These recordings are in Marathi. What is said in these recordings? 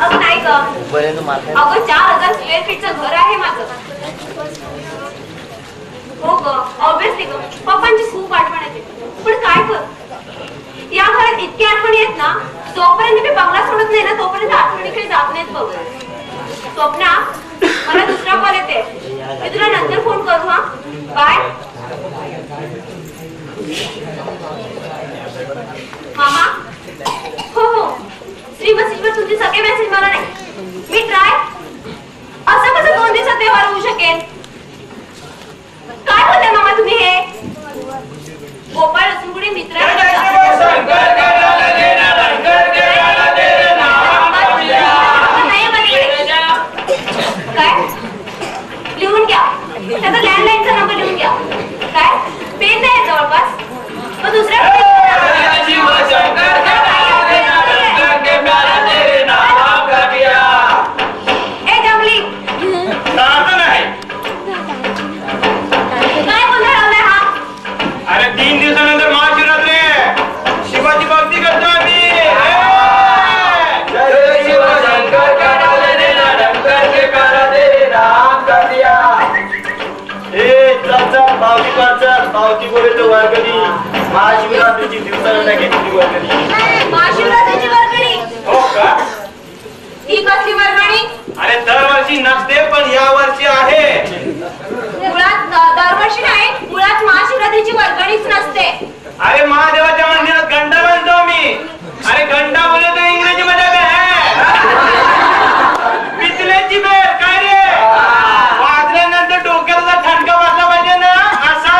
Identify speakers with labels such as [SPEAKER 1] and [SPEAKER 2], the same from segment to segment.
[SPEAKER 1] अगं नाही ग, अगं 4000 स्क्वेअर फीटचं घर आहे माझं. हो ग, ऑब्विसली ग, पप्पांची खूप आठवण येते. पण काय कर, या घरात इतकी आठवणी आहेत ना, जोपर्यंत मी बंगला सोडत नाही ना तोपर्यंत आठवणी काही जात नाहीत बघ. स्वप्ना, मला दुसरा कॉल येते, मी तुला नंतर फोन करू. हा, बाय. मामा, हो हो, श्री मेसेजवर तुमचे सगळे मेसेज मला नाही. मी ट्राय, असं कसं 2 दिवसात व्यवहार होऊ शकेल? काय बोलताय मामा तुम्ही हे? गोपाळ रसूलपुढे मित्र काय लिहून घ्या, त्याचा लँडलाईनचा नंबर लिहून घ्या. काय पेन नाही जवळपास? मग दुसऱ्या
[SPEAKER 2] महाशिवरात्रीची दिवसाला घेतली वर्गणी.
[SPEAKER 1] महाशिवरात्रीची वर्गणी?
[SPEAKER 2] हो का?
[SPEAKER 1] ही कसली वर्गणी?
[SPEAKER 2] अरे दरवर्षी नसते, पण या वर्षी आहे.
[SPEAKER 1] मुळात दरवर्षी नाही, मुळात महाशिवरात्रीची वर्गणीच नसते.
[SPEAKER 2] अरे महादेवाच्या मंदिरात घंटा बांधतो मी. अरे घंटा बोले तर इंग्रजी मध्ये पितळेची बेल काय रे? वाजल्यानंतर डोक्याला ठणका बसला पाहिजे ना, असा.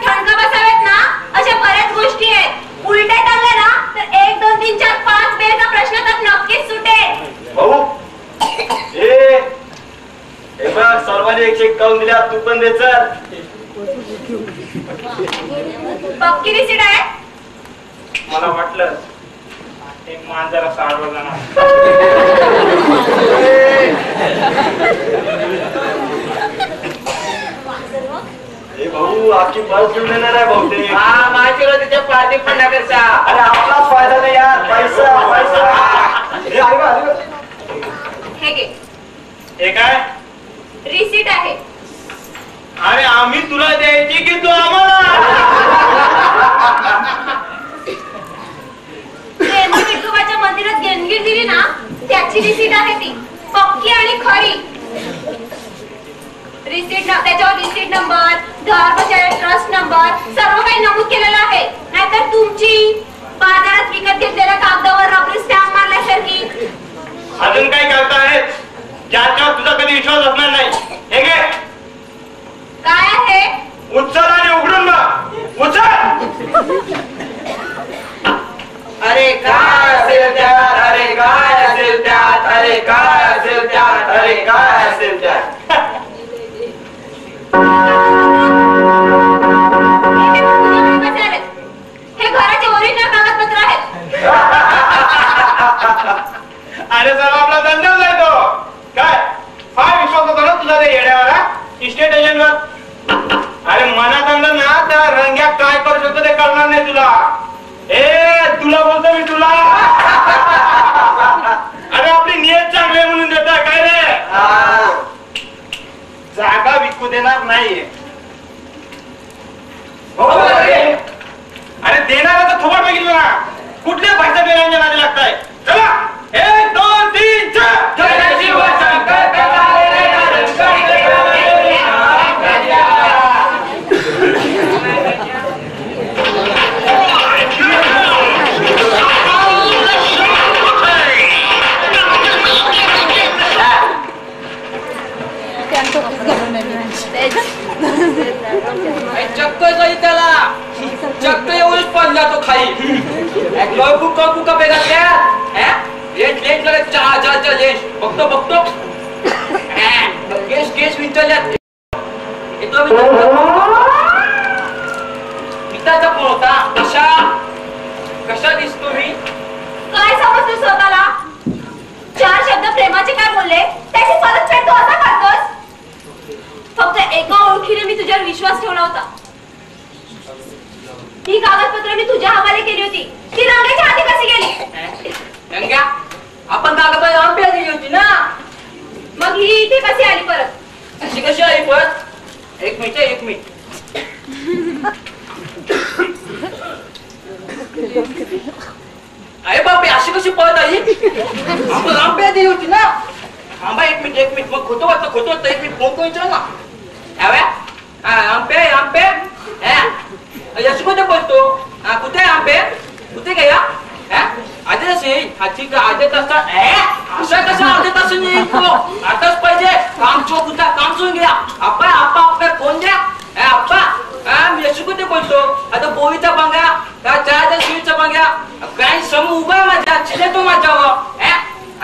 [SPEAKER 1] ठणका बसावेत ना, अशा बऱ्याच गोष्टी आहेत. उलटे टांगले ना तर 1 2 3 4 5 बेलचा प्रश्न तर नक्कीच सुटेल.
[SPEAKER 2] भाऊ हे बघ, सर्वांनी 1 करून दिल्या, तू पण दे. चल,
[SPEAKER 1] पक्की रिसीट आहे.
[SPEAKER 2] मला वाटलं एक मांजरा साडवर जाणार. हे भाऊ आपली बस घेऊन येणार आहे बहुतेक.
[SPEAKER 3] हा, महाशिवरात्रीच्या पार्टी फंडाकरता.
[SPEAKER 2] अरे आपलाच फायदा नाही यार, पैसा पैसा.
[SPEAKER 1] हे घे.
[SPEAKER 2] हे काय?
[SPEAKER 1] रिसीट आहे.
[SPEAKER 2] अरे आम्ही तुला द्यायची की तू आम्हाला?
[SPEAKER 1] विठोबाच्या मंदिरात देणगी दिली ना, त्याची रिसीट आहे ती, पक्की आणि खरी. रिसीट, त्याच्यावर रिसीट नंबर, धर्मशाळा ट्रस्ट नंबर सर्व काही नमूद केलेलं आहे. नाहीतर तुमची बाजारात विकत घेतलेल्या कागदावर रबरी स्टॅम्प मारल्यासारखी.
[SPEAKER 2] अजून काय करतायत ज्याच्यावर तुझा कधी विश्वास असणार नाही? हे घे.
[SPEAKER 1] काय आहे?
[SPEAKER 2] उचल आणि उघडून बघ. उचल.
[SPEAKER 3] अरे काय असेल त्यात, अरे काय असेल त्यात, अरे काय असेल त्यात, अरे काय असेल त्यात.
[SPEAKER 1] हे घराचे ओरिजिनल कागदपत्र आहेत.
[SPEAKER 2] अरे जरा आपला धंदा जायतो काय? फार विश्वास होता ना तुझा ते येड्यावर, इस्टेट एजंटवर. अरे मनात आणलं ना तर रंग्या काय करू शकतो ते कळणार नाही तुला. तुला बोलतो मी तुला. अरे आपली नियत चांगली म्हणून देता काय रे? जागा विकू देणार नाहीये. अरे देणार तर थोबड बघितलं ना, कुठल्या भाषा बेरांच्या नादी लागताय. चला 1 2 3 4.
[SPEAKER 3] चक्क जाई त्याला, चक्क येऊन पडला तो खाई. कुका कुका पेगा त्या लेट लेट लगे जा लेट बघतो बघतो केस केस विचारल्यात. येतो मित्राचा फोन होता. कशा कशा दिसतो मी?
[SPEAKER 1] काय समजतो स्वतःला? 4 शब्द प्रेमाचे काय बोलले त्याची परतफेड तू असा करतोस? फक्त एका ओळखीने मी तुझ्यावर विश्वास ठेवला होता. ही कागदपत्र मी तुझ्या हवाले केली होती. ती रंगाच्या हाती कशी गेली?
[SPEAKER 3] रंग्या आपण कागद आंब्या दिली होती ना,
[SPEAKER 1] मग ही इथे कशी आली परत?
[SPEAKER 3] अशी कशी आली परत? एक मिनिट अरे बापरे, अशी कशी पळत आली? आपण आंब्या दिली होती ना. थांबा एक मिनिट मग खोटं वाटतं एक मिनिट फोन करून विचार ना. आंबे अशी कुठे बोलतो? कुठे आंबे? कुठे गया? आधी असेल ठीक आहे, आधी तसा असा कसा आधी तसं नाही आताच पाहिजे. काम चोरून घ्या. आपा फोन द्या. मी अशी कुठे बोलतो? आता बोईचा बंगा का चहाच्या शिवीचा बंगा काय समूह उभा माझ्या चिले तो माझ्यावर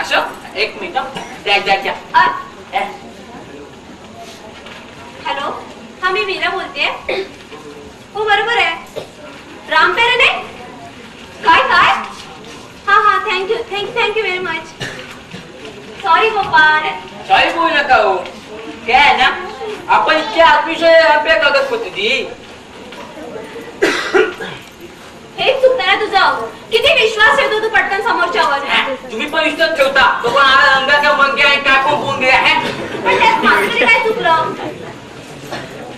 [SPEAKER 3] असं. एक मिनिट द्या.
[SPEAKER 1] हॅलो, हा मी मीरा बोलते. हो बरोबर आहे, राम पेरे ने काय? हा thank you very much. Sorry Gopal.
[SPEAKER 3] Sorry बोलू नका हो. काय आहे ना, आपण इतके आत्मविश्वास आपल्या कागदपत्र दी.
[SPEAKER 1] हेच चुकतं ना तुझं. किती विश्वास ठेवतो तू पटकन समोरच्यावर.
[SPEAKER 3] तुम्ही पण विश्वास ठेवता. तो पण अंगाच्या मंगे आहे काय कोण बोल गया है.
[SPEAKER 1] पण त्यात माझं तरी काय चुकलं?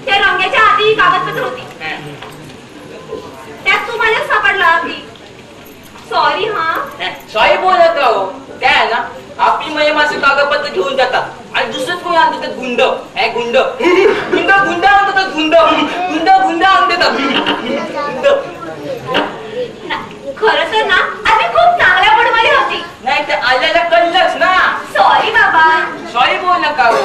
[SPEAKER 1] त्या रंगाच्या आधी कागदपत्र होती, त्यात तू माझ्या सापडला की. सॉरी.
[SPEAKER 3] सॉरी बोल नका हो. काय आहे ना, आपली म्हणजे माझे कागदपत्र घेऊन जातात आणि दुसरंच कोणी आणतात गुंड. गुंड आणतात. गुंड आणतात.
[SPEAKER 1] खरं तर ना आज मी खूप चांगल्या मूडमध्ये होती.
[SPEAKER 3] नाही ते आल्याला कळलंच ना.
[SPEAKER 1] सॉरी बाबा.
[SPEAKER 3] सॉरी बोल नका हो.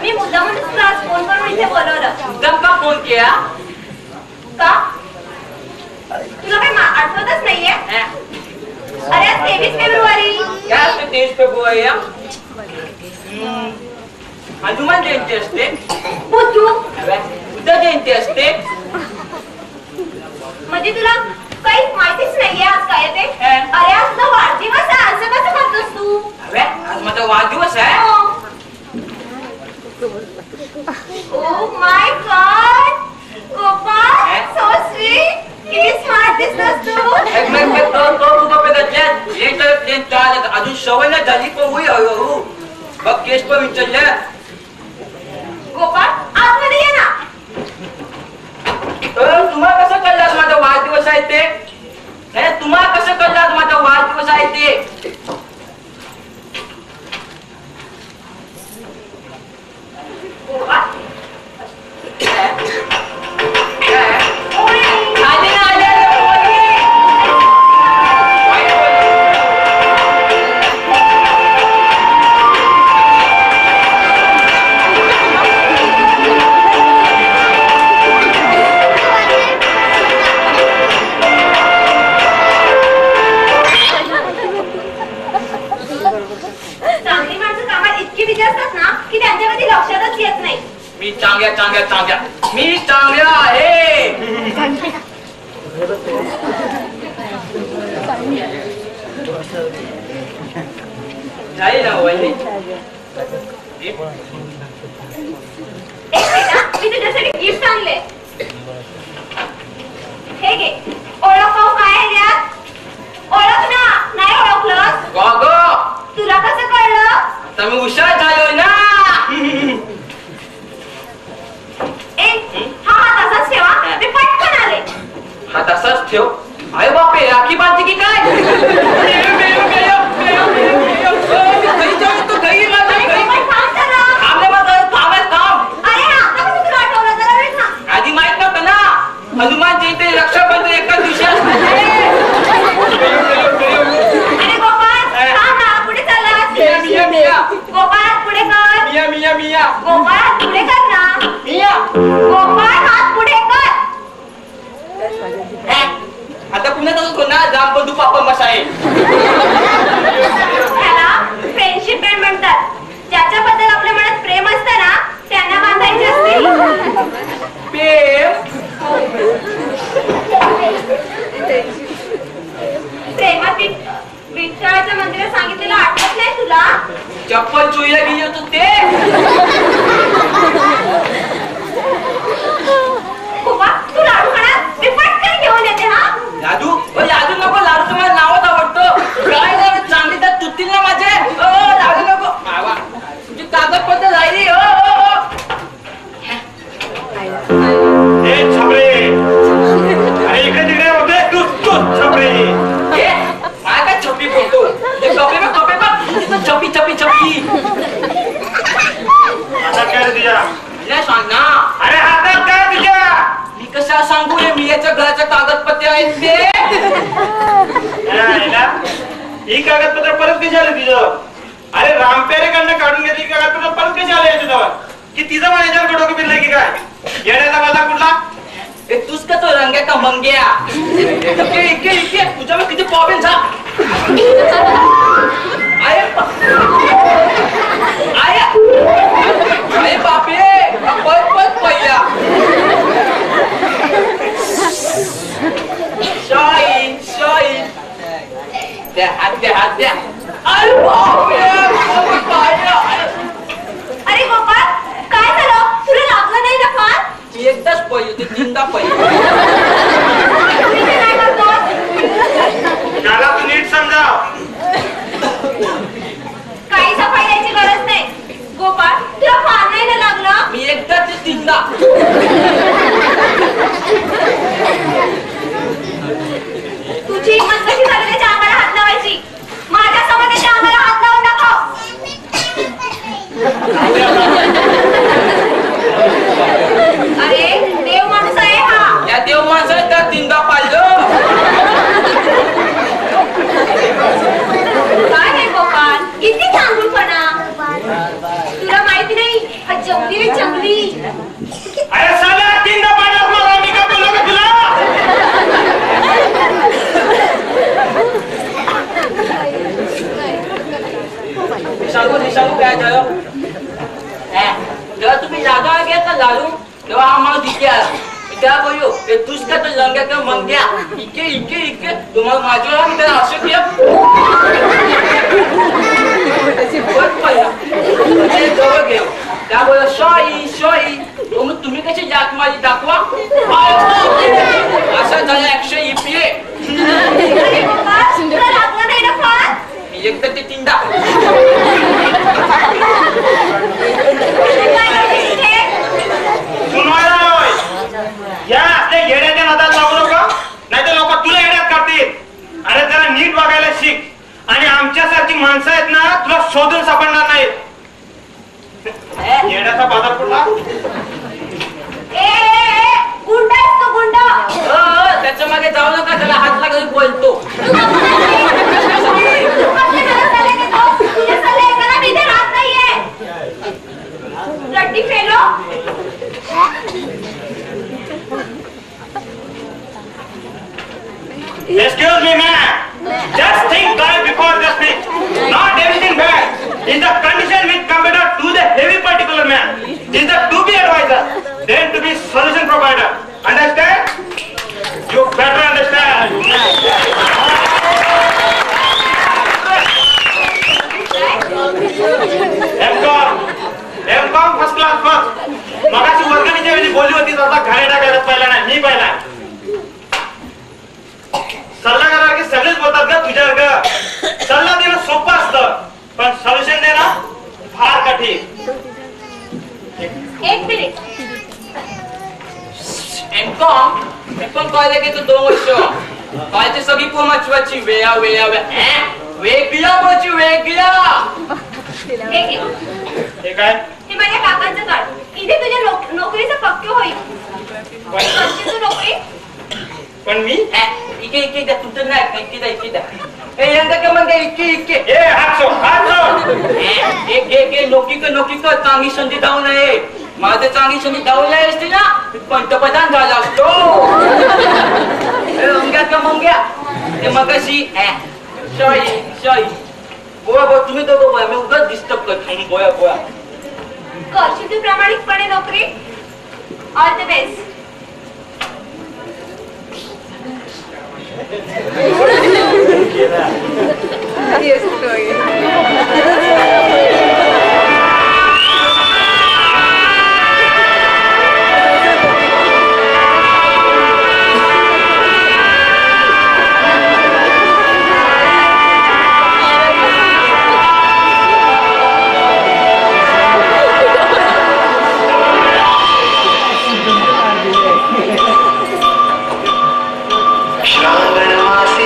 [SPEAKER 1] मी मुद्दामून तुला आज फोन करून इथे बोलवलं.
[SPEAKER 3] मुद्दाम का फोन केला?
[SPEAKER 1] का तुला काही आठवतच नाहीये? अरे आज 23 फेब्रुवारी.
[SPEAKER 3] काय असते 23 फेब्रुवारी? हनुमान जयंती असते.
[SPEAKER 1] बुद्धू.
[SPEAKER 3] बुद्ध जयंती असते.
[SPEAKER 1] म्हणजे तुला काही माहितीच नाहीये आज काय ते? अरे आज तुझा वाढदिवस आहे. असं कसं करतोस तू?
[SPEAKER 3] आज माझा वाढदिवस आहे.
[SPEAKER 1] Oh my God Gopal, so sweet. किती स्मार्ट दिसतोस तू.
[SPEAKER 3] अजून सवय नाही झाली पण होई हळूहळू. बघ केस पण विचारल्या.
[SPEAKER 1] गोपाळ आतमध्ये ये ना.
[SPEAKER 3] तुम्हाला कसं कळलं माझा वाढदिवस आहे ते? तुम्हाला कसं कळलं माझा वाढदिवस आहे ते?
[SPEAKER 1] चांगली माणसं कामात इतकी बिझी असतात ना की त्यांच्या कधी लक्षातच येत नाही.
[SPEAKER 3] मी चांगल्या मी चांगल्या आहे. झाली ना वहिनी.
[SPEAKER 1] मी तुझ्यासाठी गिफ्ट आणले. हे घे. ओळख काय आहे यात? ओळख ना. नाही ओळखलंस? तुला कसं कळलं?
[SPEAKER 3] आता मी हुशार झालोय ना.
[SPEAKER 1] हा तसाच ठेवा. मी पटकन आले.
[SPEAKER 3] हा तसाच ठेव. अरे बापे, राखी बांधते की काय? आधी माहित नव्हतं ना हनुमान जयंती रक्षाबंधन एका दिवशी असते.
[SPEAKER 1] अरे गोपाळ पुढे चालला. गोपाळ पुढे कर. गोपाळ पुढे कर ना. गोपाळ हात पुढे कर.
[SPEAKER 3] आता पुन्हा तसंच होणार. जामबंधू पापा मसाळे.
[SPEAKER 1] त्याला फ्रेंडशिप बँड म्हणतात. ज्याच्याबद्दल आपल्या मनात प्रेम असतं ना त्यांना बांधायचे असते. प्रेमात विठ्ठलाच्या मंदिरात सांगितलेलं आठवत नाही तुला?
[SPEAKER 3] चप्पल चोरीला गेली होतो ते.
[SPEAKER 1] तू लाडू खाणार? मी पटकन घेऊन येते. हा
[SPEAKER 3] लाडू नको लाडू रंग्याच्या घराच्या कागदपत्रे आहेत ते.
[SPEAKER 2] ही कागदपत्र परत कशी आले तिचं? अरे रामपेरेकडनं काढून घेतली कागदपत्र परत कशी आले याच्याजवळ? की तिचं पण याच्यावर डोकं फिरलंय की काय? येण्याचा माझा कुठला?
[SPEAKER 3] ए तूच का तो रंग्याचा मंग्या? इके तुझ्यावर किती प्रॉब्लेम झाला. अरे बापरे पत पहिला शाईन द्या हात द्या. अरे बापरे
[SPEAKER 1] अरे गोपाळ काय झालं? तुला लागलं नाही ना फार?
[SPEAKER 3] एकदाच पहिले ते तीनदा पहिले.
[SPEAKER 1] इथे काय करतोस?
[SPEAKER 2] त्याला तू नीट समजाव.
[SPEAKER 1] काही सफाई द्यायची गरज नाही. गोपाळ तुला फार नाही ना लागलं?
[SPEAKER 3] मी एकदा ते तीनदा.
[SPEAKER 1] तुझी हिंमत कशी झाली त्याच्या अंगाला हात लावायची? माझ्यासमोर त्याच्या अंगाला हात लावून दाखव. अरे देव माणूस आहे हा.
[SPEAKER 3] या देव माणसाने त्या तीनदा पाहिलं.
[SPEAKER 1] काय नाही गोपाळ किती चांगलपणा. तुला माहिती नाही हा जंगली रे जंगली.
[SPEAKER 2] अरे साला तीनदा पाण्यात मला मी का बोललो का तुला?
[SPEAKER 3] सांगू काय झालं? जेव्हा तुम्ही जागा घ्या लाडू तेव्हा हा माणूस इथे आला. त्या बोललो ते तूच का तो लंग्याचा मंग्या? इके तुम्हाला माझ्यावर मी त्याला असं केलं. जवळ घेऊ त्या बोल शॉई मग तुम्ही कशी जात माझी दाखवा. असा झाला ऍक्शन इपले.
[SPEAKER 1] अरे गोपाळ तुला लागलं नाही ना फार?
[SPEAKER 3] मी एकदा ते तीनदा.
[SPEAKER 1] काय करतेस इथे?
[SPEAKER 2] सुनवायला होय. या आपल्या येड्याच्या नादात लागू नको, नाही तर लोक तुला येड्यात काढतील. अरे जरा नीट वागायला शिक. आणि आमच्यासारखी माणसं आहेत ना तुला शोधून सापडणार नाहीत. येड्याचा बाजार कुठला?
[SPEAKER 1] गुंडा आहेस तो गुंडा.
[SPEAKER 3] त्याच्या मागे जाऊ नका, त्याला हात लागून बोलतो.
[SPEAKER 1] तुझे सल्ले ऐकायला मी इथे राहत नाहीये. रट्टी fellow.
[SPEAKER 2] Excuse me, ma'am. Just think twice before the speech. Not everything bad. In the condition which computer to the heavy particular man is the to be advisor, then to be solution provider. Understand? You better understand. M.Com first class first. मगाशी वर्गणीच्या वेळी बोलली होती तसा घाणेरडा करत पाहिला नाही, मी पाहिला. सल्लागार की सगळेच बोलतात का तुझ्यासारखं. सल्ला देणं सोपं असतं पण सोल्युशन देणं फार कठीण.
[SPEAKER 1] एक मिनिट.
[SPEAKER 3] M.Com कॉलेज गेलो 2 वर्ष. कॉलेजची सगळी महत्वाची वेगळ्या
[SPEAKER 2] हे काय?
[SPEAKER 1] हे माझ्या काकांचं कार्ड. इथे तुझ्या नोकरीचं पक्क होईल. कशी तू नोकरी?
[SPEAKER 2] पण मी
[SPEAKER 3] इके द्या तुमचं नाही इके द्या. इके
[SPEAKER 2] ए हात सोड.
[SPEAKER 3] नोकरी कर चांगली संधी जाऊ नये. माझं चांगली संधी जाऊ नये असते ना पंतप्रधान झाला असतो. मंग्या ते मगाशी शाई बोया तुम्ही दोघं बोया मी उगाच डिस्टर्ब करतो. बोया
[SPEAKER 1] करशील तू प्रामाणिकपणे नोकरी. All the best.
[SPEAKER 4] श्रावण मासी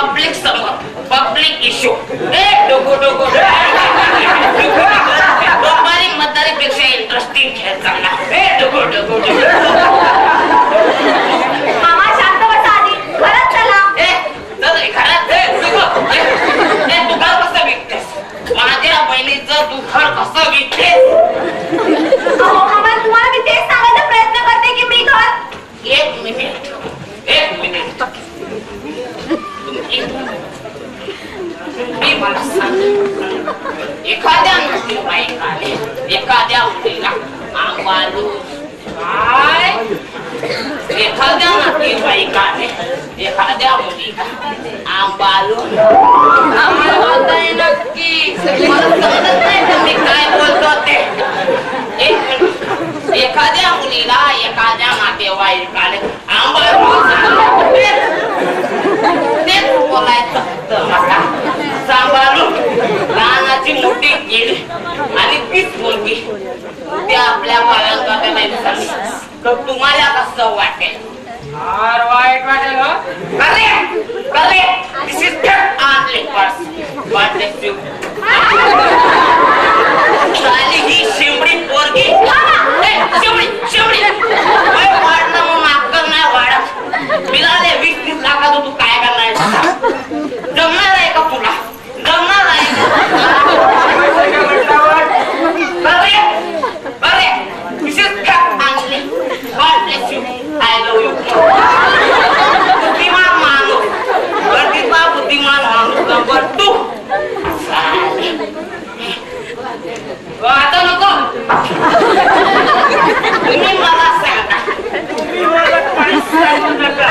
[SPEAKER 3] पब्लिक समोर पब्लिक इश्यू डोको डोको दुपारी मतदारीपेक्षा इंटरेस्टिंग खेळ चालला डोको डोको
[SPEAKER 1] मामा शांत बसा आधी खरंच चला
[SPEAKER 3] घरात तू घर कसं विकतेस माझ्या बहिणीचं तू घर कसं विकतेस
[SPEAKER 1] अहो मामा तुम्हाला मी तेच सांगायचा प्रयत्न करते की मी घर
[SPEAKER 3] एक मिनिट मी मला सांग एखाद्या नातेवाईकाने एखाद्या मुलीला आंबालू काय एखाद्या नातेवाईकाने एखाद्या मुलीला आंबालू काय होतंय नक्की मला समजत नाही तुम्ही काय बोलतो ते एक मिनिट एखाद्या मुलीला एखाद्या नातेवाईकाने आंबालू तेच बोलायचं सांभाळून लहानाची मोठी केली आणि तीच मुलगी त्या आपल्या बाळांकडे झाली तर तुम्हाला कसं वाटेल फार वाईट वाटेल this is only purse what is you ही शिवडी पोरगी शिवडी वाढणं म्हणून अक्कल नाही वाढत मिळाले 20-30 लाखात तू काय करणार जमणार आहे का तुला जमणार आहे बुद्धिमान माणूस गरजेचा बुद्धिमान माणूस नंबर 2 आता नको तुम्ही मला सांगा तुम्ही मला काही सांगू नका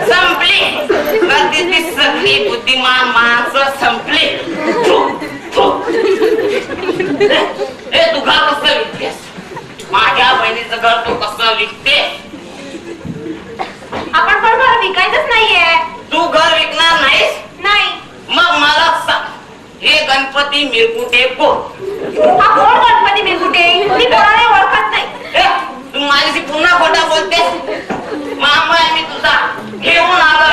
[SPEAKER 3] संपली गरजेची सगळी बुद्धिमान माणसं संपली हे तू घर कसं विकतेस माझ्या बहिणीचं घर तू कसं विकते
[SPEAKER 1] आपण पण घर विकायचंच नाहीये
[SPEAKER 3] तू घर विकणार नाहीस
[SPEAKER 1] नाही
[SPEAKER 3] मग मला सांग हे गणपती मिरकुटे कोण
[SPEAKER 1] हा कोण गणपती मिरकुटे मी कोणाला ओळखत नाही
[SPEAKER 3] तू माझ्याशी पुन्हा खोटा बोलतेस मामा मी तुझा घेऊन आलो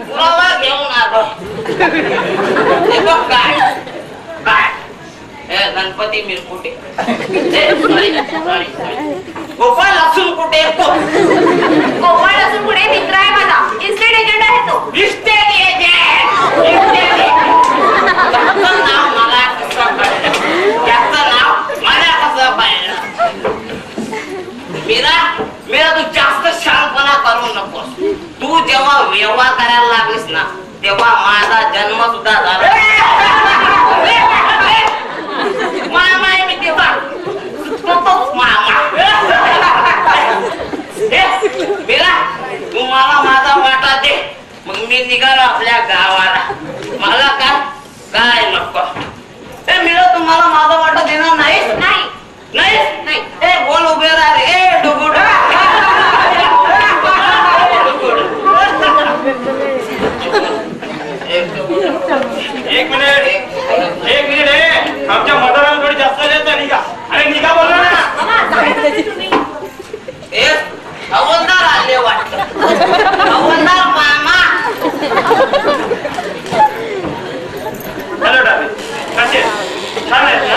[SPEAKER 3] पुरावा घेऊन आलो काय काय गणपती मिरकुटे गोपाळ लसूण कुठे
[SPEAKER 1] गोपाळ लसूण पुढे मित्र आहे माझा इस्टेट एजंट आहे तो
[SPEAKER 3] इस्टेट एजंट नाव मला कसं कळलं त्याचं नाव मला कसं कळलं मेरा तू जास्त शहाणपणा करू नकोस तू जेव्हा व्यवहार करायला लागलीस ना तेव्हा माझा जन्म सुद्धा झाला मामा आहे मी तेव्हा मामा मेरा तू मला माझा वाटा दे मग मी निघालो आपल्या गावाला मला काय नको मिळो तुम्हाला माझा वाटा देणार नाही
[SPEAKER 1] नाही
[SPEAKER 3] नाही नाही बोल उभे राहा रे डुगुड
[SPEAKER 2] एक मिनिट आमच्या मतदाराला थोडी जास्त द्यायचं निघा अरे निघा बोला ना
[SPEAKER 3] हवलदार आले वाटत हवलदार मामा
[SPEAKER 2] हॅलो डाबे कसे छान आहेत ना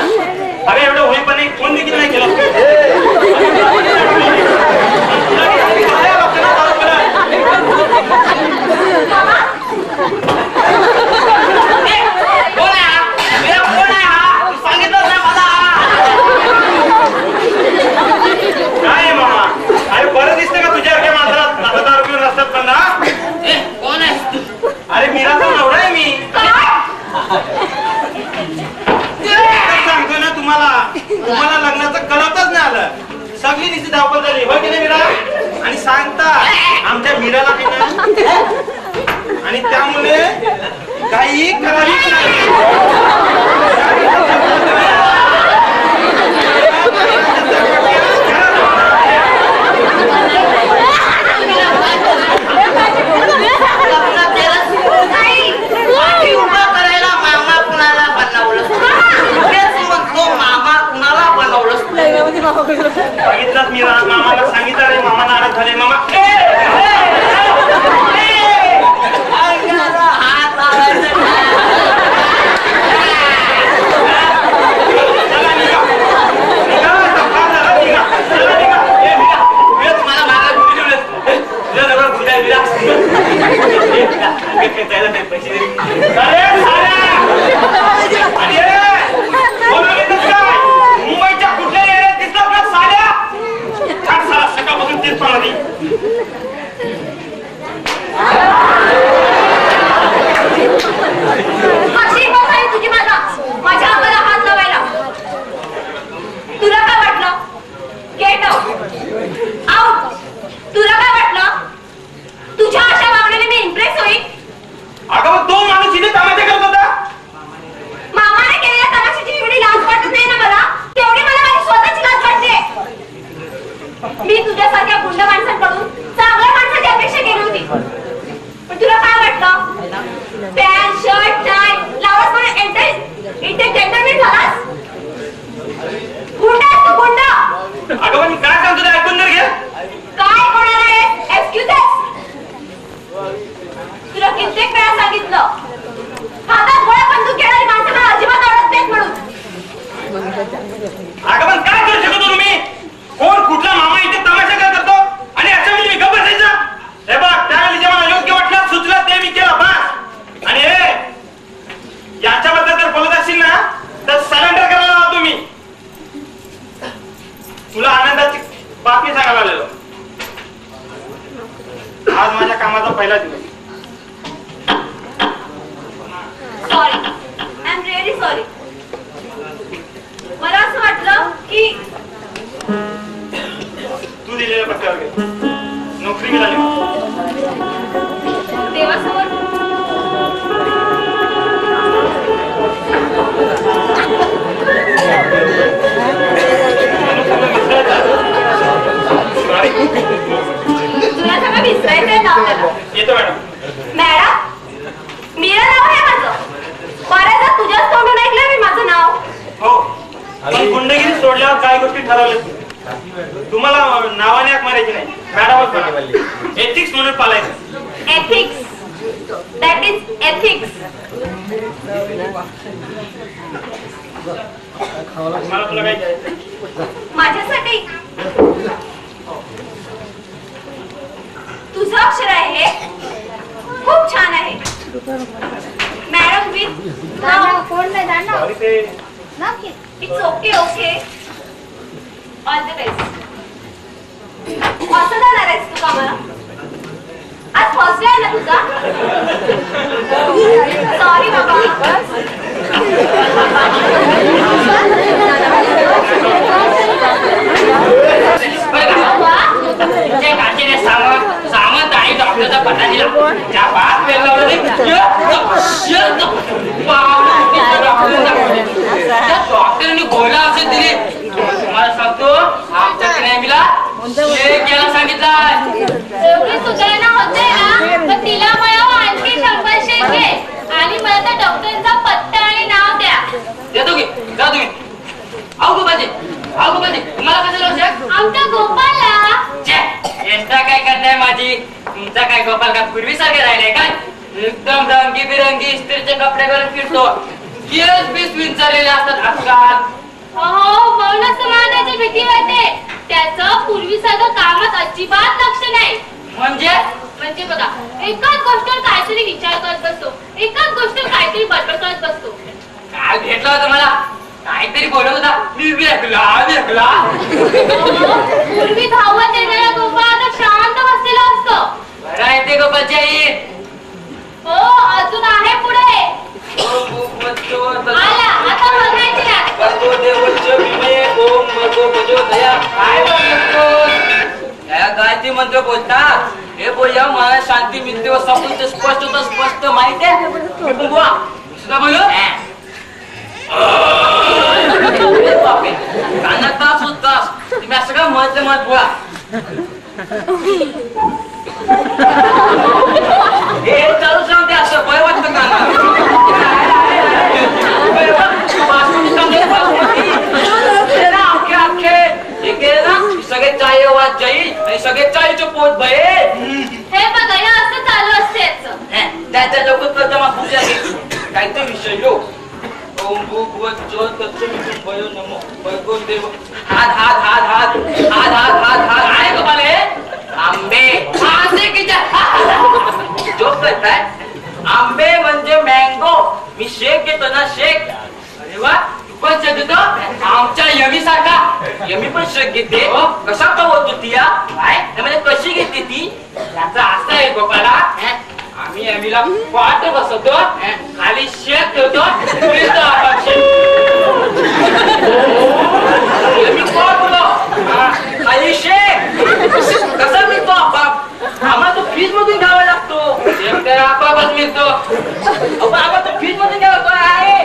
[SPEAKER 2] अरे एवढं होईपणे फोन देखील नाही केला काय मामा अरे बरं दिसतं का तुझ्या माणसाला 10,000 रुपये नसतात पण ना
[SPEAKER 3] कोण आहे
[SPEAKER 2] अरे मीराचा नवरा आहे मी सांगतो ना तुम्हाला लग्नाचं कळतच नाही आलं सगळी निश्चित धावपळ झाली होय की नाही मीरा आणि सांगता आमच्या मीराला आहे ना आणि त्यामुळे काही करावीच नाही
[SPEAKER 3] करायला मामा कुणाला बनवलं
[SPEAKER 2] पहिला दिवस.
[SPEAKER 1] Sorry, I am really sorry. मला असं वाटलं की
[SPEAKER 2] तू दिलेल्या पत्त्यावर गेली, नोकरी मिळाली मला.
[SPEAKER 1] देवासमोर तुला सगळं विसरायचंय ना आपल्याला.
[SPEAKER 2] येतो मॅडम.
[SPEAKER 1] मॅडम, मीरा नाव आहे माझं. बऱ्याचदा तुझ्याच तोंडून ऐकलंय मी माझं नाव.
[SPEAKER 2] हो, पण गुंडगिरी सोडल्यावर काय गोष्टी ठरवल्या तुम्हाला नावाने हाक मारायची नाही, मॅडमच म्हणाली. एथिक्स म्हणून पालायचं.
[SPEAKER 1] Ethics, that is ethics.
[SPEAKER 2] मला तुला काय करायचं?
[SPEAKER 1] माझ्यासाठी तुझं अक्षर आहे हे खूप छान आहे. मॅडम विथ नाव कोण नाही जाणार.
[SPEAKER 2] सॉरी ते
[SPEAKER 1] it's okay okay. All the best. कसं जाणार आहेस तू कामाला? आज फर्स्ट डे आहे ना तुझा? सॉरी बाबा.
[SPEAKER 3] सामान ताई डॉक्टरचा पत्ता दिला. त्या बात डॉक्टरनी गोळ्या औषध दिली. तुम्हाला सांगतो आमच्या नेहमीला घ्यायला सांगितलं.
[SPEAKER 1] एवढी सुधारणा होते ना, पण तिला मला आणखी 100 घे आणि मला त्या डॉक्टरचा पत्ता आणि नाव द्या.
[SPEAKER 3] देतो की, जा तुम्ही. आऊ गोपाजी, आऊ गोपाजी, तुम्हाला कसं लक्षात?
[SPEAKER 1] आमच्या गोपालला.
[SPEAKER 3] चेष्टा काय करताय माझी? तुमचा काय गोपाल का पूर्वीसारखे राहिले काय? एकदम रंगीबिरंगी इस्त्रीचे कपडे घालून फिरतो. केस बीस विंचरलेले असतात आजकाल.
[SPEAKER 1] हो, म्हणूनच तुम्हाला त्याची भीती वाटते. त्याचं पूर्वीसारखं कामात अजिबात लक्ष नाही. म्हणजे बघा, एकाच गोष्टीवर काहीतरी विचार करत बसतो, एकाच गोष्टीवर काहीतरी बडबड करत बसतो.
[SPEAKER 3] काय भेटलं होतं मला? काहीतरी बोलत होता. मी वेगला.
[SPEAKER 1] पूर्वी धावत येणारा गोपाळ आता शांत बसलेला असतो.
[SPEAKER 3] बरं आहे ते गोपालची आई.
[SPEAKER 1] हो, अजून आहे पुढे. आला, आता बघायची
[SPEAKER 3] गायत्री मंत्र बोलतात. हे बोलल्या मला शांती मिळते व स्पष्ट माहिती आहे. बोलू कानात तास होत तास तुम्ही असं का मत बोला. हे चालू सांगते असं भय वाटतं सगळे चाय वाद जाईल आणि सगळे चायचं पोट भये.
[SPEAKER 1] हे बघा, या असं चालू असते.
[SPEAKER 3] त्याच्या लोक प्रथम पूजा काहीतरी विषय लो. ओम भूभुवः स्वः तत्सवितुर्भयो नमो भगवो देव. हात आहे गोपाले. आंबे जोक करताय. आंबे म्हणजे मँगो. मी शेक घेतो ना, शेक. अरे वा, तू पण शेक घेतो? आमच्या यमी सारखा. यमी पण शेक घेते. कशा पवत होती या काय म्हणजे कशी घेते ती? याचा असा आहे गोपाला, आम्ही यमीला वाट बसवतो, खाली शेक ठेवतो. यमी कोण बोलो खाली शेक कसा मिळतो आपाप? आम्हाला तो फ्रीज मधून घ्यावा लागतो. शेक तर आपापच मिळतो. आम्हाला तो फ्रीज मधून घ्यावा आहे.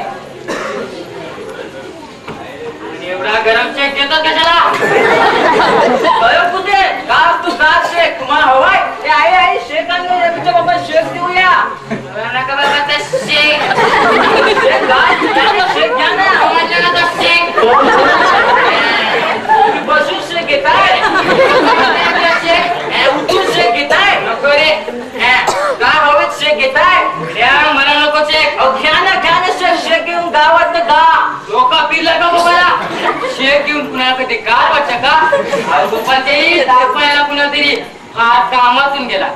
[SPEAKER 3] एवढा गरम शेक घेतात कशाला? कुठे का तू गार शेक तुम्हाला हवाय? आई शेक आणले बाबा, शेक देऊया. नका बाबा ते शेक. शेक घ्या ना. शेक बसून शेक घेताय. उठून शेक घेताय. नको रे. का हवेत शेक घेताय? मला नको शेक. घ्या ना शेक घेऊन गावात गा. डोका पिला का बाबाला? शेक घेऊन पुन्हा कधी गाव वाटत का? गोपालच्या पुन्हा तरी हा कामातून गेला.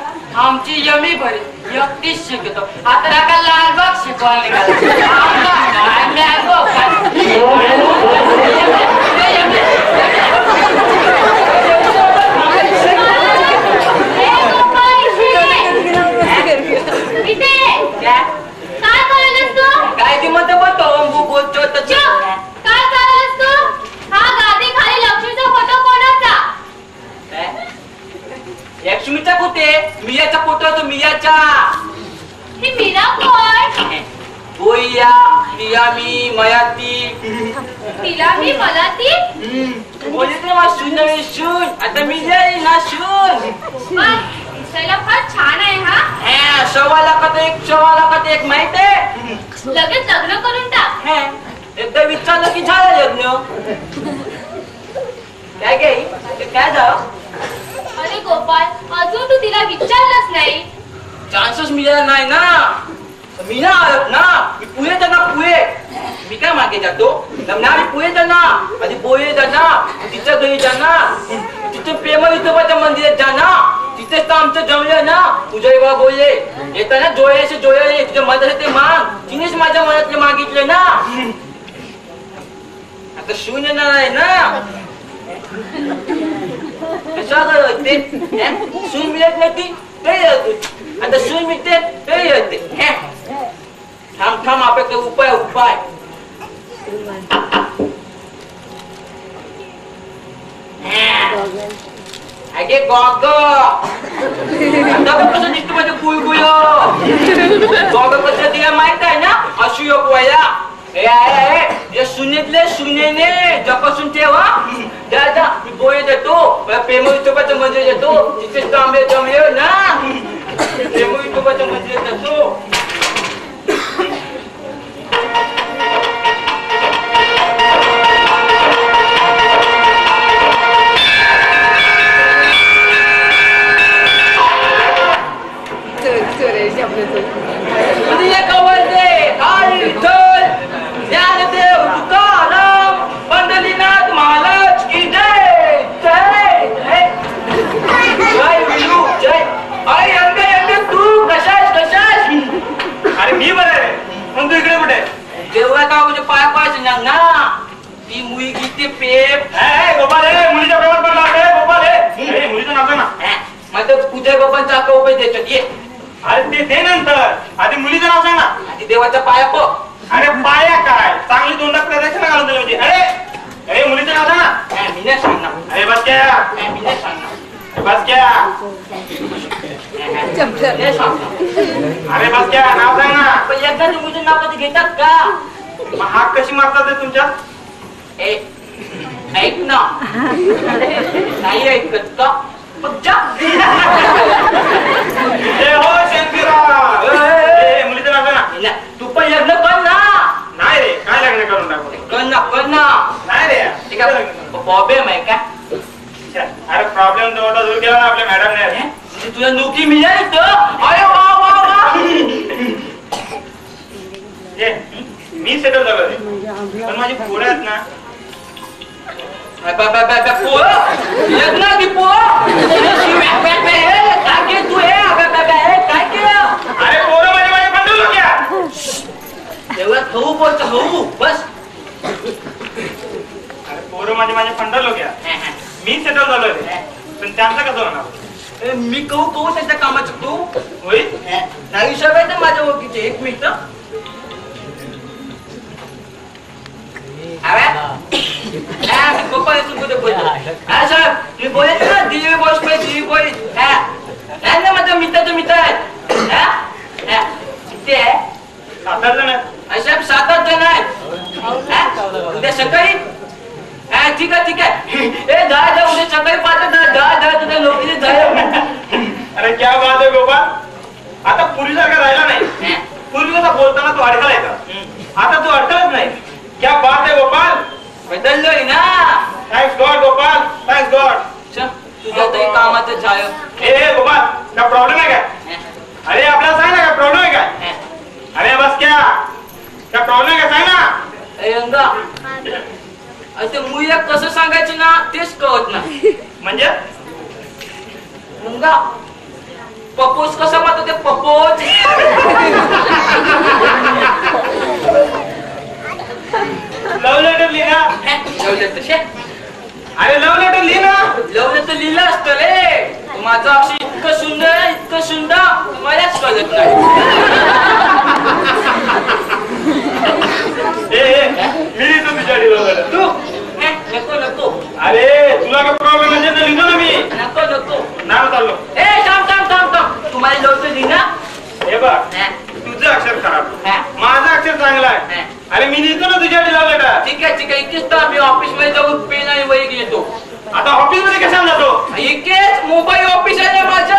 [SPEAKER 3] आमची यमी बरी एकटीच शिकतो. आता राका लालबाग शिकवायला तिला मी मला ती
[SPEAKER 1] तिला मी मला ती
[SPEAKER 3] बोलते मग सून नव्हे सून आता मी जाईल ना सून
[SPEAKER 1] पण दिसायला फार छान आहे हा.
[SPEAKER 3] 1.25 लाखात एक माहित आहे
[SPEAKER 1] लगेच लग्न करून टाक.
[SPEAKER 3] एकदा विचारलं की झालं लग्न. काय काय झालं.
[SPEAKER 1] अरे गोपाल अजून तू तिला विचारलंच नाही.
[SPEAKER 3] चान्सेस मिळाला नाही ना. मी ना आलोत ना मी पुढे जाणार पुढे. मी काय मागे जातो लग्ना मी पुढे जाणार आधी पोहे जाणार तिच्या घरी जाणार तिथे प्रेम विठोबाच्या मंदिरात जाणार. तिथेच तर आमचं जमलं ना. तुझ्या बाबा बोलले येताना जोयाशी जोयाले तुझ्या मनात ते माग तिनेच माझ्या मनातले मागितले ना. आता शून्य नाही ना. कशा ते सून मिळत नाही ती आता सून मिळते ते येते. थांब थांब आपल्याकडे उपाय उपाय. अगे गॉग कसं दिसतो माझं गुळगुळ. गॉग कसं तिला माहित आहे ना अशी पोया सुनेतले सुनेने जपासून ठेवा. जा जा मी पोहे देतो प्रेम विठोबाचं मंदिर देतो तिथेच तांबे जमले ना. प्रेम विठोबाचं मंदिर देतो. ज्ञानदेव तुकाराम पंढरीनाथ महाराज की जय जय जय विष्णू जय. अरे यंगे तू कशास.
[SPEAKER 2] अरे मी बरं आहे पण तू इकडे कुठे.
[SPEAKER 3] देवळा का म्हणजे पाय पाय ना ती मुलगी ते पेप
[SPEAKER 2] गोपाल मुलीच्या प्रेमात पडला गोपाल मुलीचं नाव ना.
[SPEAKER 3] मग पूजा बाबांचा आता उपाय देतो ये.
[SPEAKER 2] अरे ते दे नंतर आधी मुलीचं नाव सांग ना.
[SPEAKER 3] आधी देवाचा पाया प.
[SPEAKER 2] अरे पाया काय चांगली तोंडात प्रदक्षिण घालून दिली होती. अरे अरे मुलीचं नाव सांग ना.
[SPEAKER 3] मी नाही सांगणार.
[SPEAKER 2] अरे बस क्या
[SPEAKER 3] मी नाही सांगणार.
[SPEAKER 2] बस क्या
[SPEAKER 3] नाही सांगणार.
[SPEAKER 2] अरे बस क्या नाव सांग ना.
[SPEAKER 3] पण एकदा तुम्ही नाव कधी घेतात का.
[SPEAKER 2] मग हाक कशी मारतात ते तुमच्या.
[SPEAKER 3] ऐक ना नाही ऐकत का.
[SPEAKER 2] हो शंकरा मुलीचं नाव सांग ना.
[SPEAKER 3] तू पण लग्न कर ना.
[SPEAKER 2] नाही रे काय लग्न करून टाकू.
[SPEAKER 3] कर ना.
[SPEAKER 2] नाही रे
[SPEAKER 3] प्रॉब्लेम आहे का.
[SPEAKER 2] अरे प्रॉब्लेम जवळ दूर केला ना आपल्या मॅडमने.
[SPEAKER 3] म्हणजे तुला नोकरी मिळेल तर. अरे वा वा वा.
[SPEAKER 2] मी सेटल झालो पण माझी पोरं आहेत ना.
[SPEAKER 3] लग्न की पो काय तू काय केलं.
[SPEAKER 2] अरे पोरं माझे माझे बंडल लोक
[SPEAKER 3] तेवढ्यात हळू बोलतो हळू बस.
[SPEAKER 2] अरे पोरं माझे माझे फंडल लोक मी सेटल झालो रे पण त्यांचा कसं होणार.
[SPEAKER 3] मी कहू त्याच्या कामाचं तू
[SPEAKER 2] होईल
[SPEAKER 3] नाही सगळं तर माझ्या ओळखीचे. एक मिनिट बोलत ना दिल्ली बॉस दिल्ली बॉय ना माझा मित्र आहेत. किती
[SPEAKER 2] 7-8 जण
[SPEAKER 3] अशा 7-8 जण आहेत. उद्या सकाळी ठीक आहे जा उद्या सकाळी पाहतात तुझ्या नोकरी झालं.
[SPEAKER 2] अरे क्या बात आहे गोपाल. आता पूर्वीसारखा राहिला नाही. पूर्वी कसा बोलताना तू अडकलायचा आता तू अडकलच नाही. क्या बात आहे गोपाल.
[SPEAKER 3] बदललोय ना.
[SPEAKER 2] Thanks God Gopal thanks God.
[SPEAKER 3] तुझ्या तरी कामाचं झालं.
[SPEAKER 2] ए गोपाल काय प्रॉब्लेम आहे काय. अरे आपल्याला सांग ना काय प्रॉब्लेम आहे काय. अरे बस क्या प्रॉब्लेम आहे काय सांग ना.
[SPEAKER 3] रंगा ते मुलीला कसं सांगायचं ना तेच कळत नाही.
[SPEAKER 2] म्हणजे
[SPEAKER 3] रंगा पपोज कसा म्हणतो ते पपोज.
[SPEAKER 2] लव्ह लेटर लिहा. अरे लव्ह लेटर लिह ना.
[SPEAKER 3] लव्ह लेटर लिहिलं असतं रे. माझं अक्षर इतकं सुंदर मलाच कळत नाही.
[SPEAKER 2] मी लिहितो तुझ्या लव्ह लेटर.
[SPEAKER 3] तू नको.
[SPEAKER 2] अरे तुला काय प्रॉब्लेम म्हणजे तर लिहितो ना मी.
[SPEAKER 3] नको
[SPEAKER 2] नाव चाललो.
[SPEAKER 3] थांब तुम्हाला लवकर लिहिना.
[SPEAKER 2] हे बघ तुझं अक्षर खराब माझं अक्षर चांगलं आहे. अरे मी देतो ना तुझ्या लव्ह लेटर.
[SPEAKER 3] ठीक आहे इथेच तर मी ऑफिस मध्ये जाऊन पेन आणि वही घेतो.
[SPEAKER 2] आता ऑफिस मध्ये कशाला जातो?
[SPEAKER 3] इथेच मोबाईल ऑफिस आहे माझं.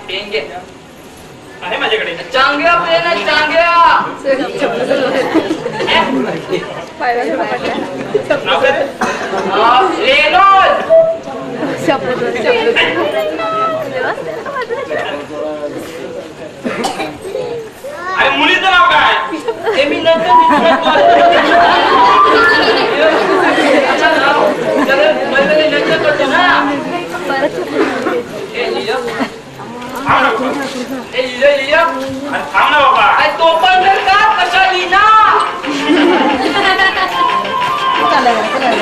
[SPEAKER 3] पेन घे
[SPEAKER 2] आहे माझ्याकडे.
[SPEAKER 3] चांगल्या पेन आहे चांगल्या.
[SPEAKER 2] नाव काय?
[SPEAKER 3] रेनॉल्ड.
[SPEAKER 2] अरे मुलीचं नाव काय?
[SPEAKER 3] हे मी नंतर करतो ना.
[SPEAKER 2] थांब ना बाबा.
[SPEAKER 3] तो पण का कशा लिहिना.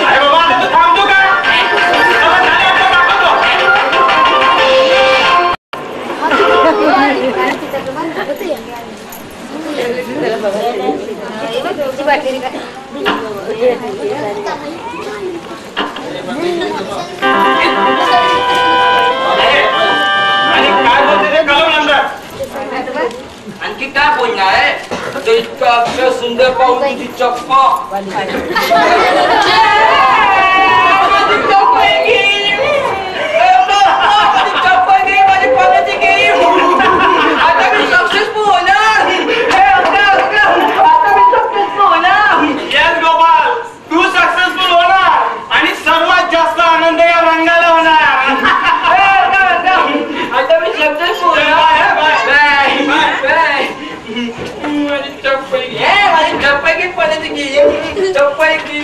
[SPEAKER 2] अरे बाबा आता तू थांबतो का? आणि काय बोलते ते कळव नंतर.
[SPEAKER 3] आणखी काय बोलणार आहे. इतकं अक्षर सुंदर पाहून तुझी चप्प. आता मी सक्सेसफुल होणार.
[SPEAKER 2] येस गोपाल, तू सक्सेसफुल होणार आणि सर्वात जास्त आनंद या रंगाला होणार.
[SPEAKER 3] आता मी सक्सेसफुल होणार. माझी चप्पल पडत की चप्पल की.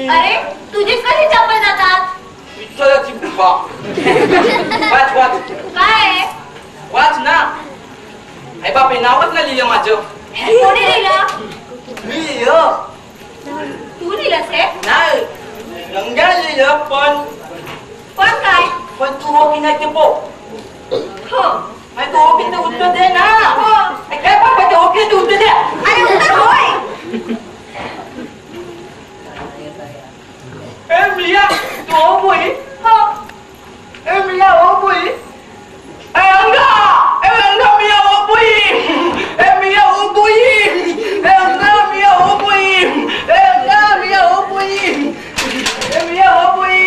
[SPEAKER 1] अरे तुझीच कशी चप्पल जातात?
[SPEAKER 3] विठ्ठलाची कृपा. वाच
[SPEAKER 1] काय
[SPEAKER 3] वाच ना. आई बापे नावच नाही लिहिलं माझं.
[SPEAKER 1] कोणी लिहिलं?
[SPEAKER 3] मी लिहिलं
[SPEAKER 1] तू लिहिलंस हे?
[SPEAKER 3] नाही. रंग्या लिहिलं
[SPEAKER 1] पण काय?
[SPEAKER 3] पण तू हो की नाही ते पो.
[SPEAKER 1] हो.
[SPEAKER 3] तू हो की ते उत्तर दे ना.
[SPEAKER 1] हो.
[SPEAKER 3] काय बाबा ते हो की ते उत्तर दे.
[SPEAKER 1] अरे उत्तर होय.
[SPEAKER 3] ए मिया तू हो बोई.
[SPEAKER 1] हो.
[SPEAKER 3] ए मिया हो बोई. ए अंगा मिया हो बोई. ए मिया हो बोई. ए अंगा मिया हो बोई. ए अंगा मिया हो बोई. ए मिया हो बोई.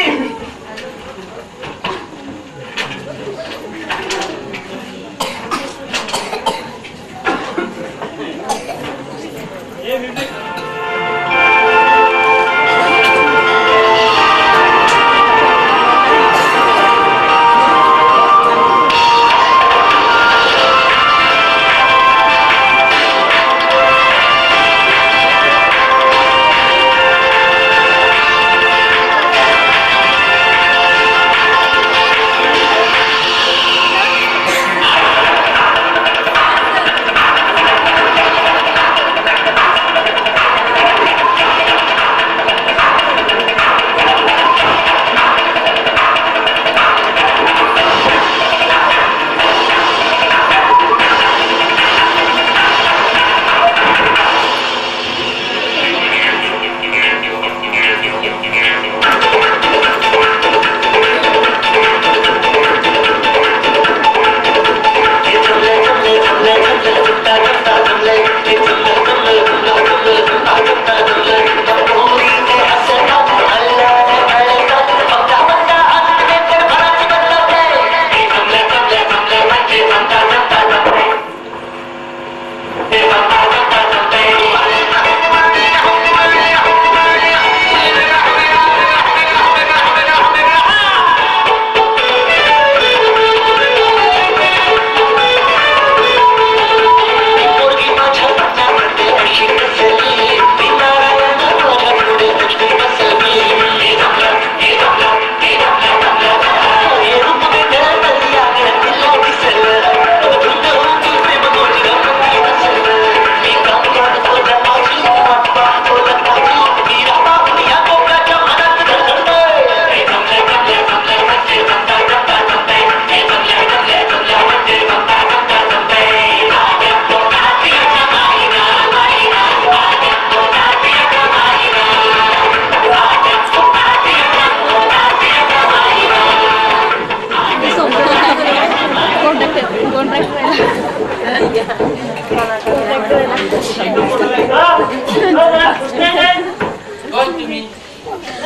[SPEAKER 3] कोण तुम्ही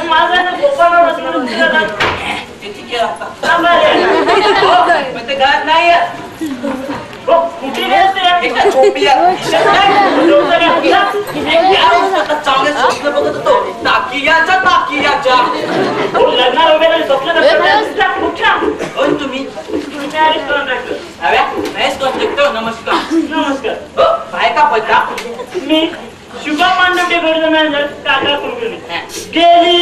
[SPEAKER 4] माझं ना गोपाळराव रसकर
[SPEAKER 3] पण ते घरात नाही
[SPEAKER 4] कुठे गेलते
[SPEAKER 3] एका झोपीला चांगले स्वप्न बघत होतो ताकियाच्या
[SPEAKER 4] लग्न वगैरे स्वप्न कुठला
[SPEAKER 3] कोण तुम्ही महेश कॉन्ट्रॅक्टर नमस्कार
[SPEAKER 4] नमस्कार
[SPEAKER 3] हो बायका पडता
[SPEAKER 4] मी शुभम मांडवटे गडचा मॅनेजर काका कुलकर्णी गेली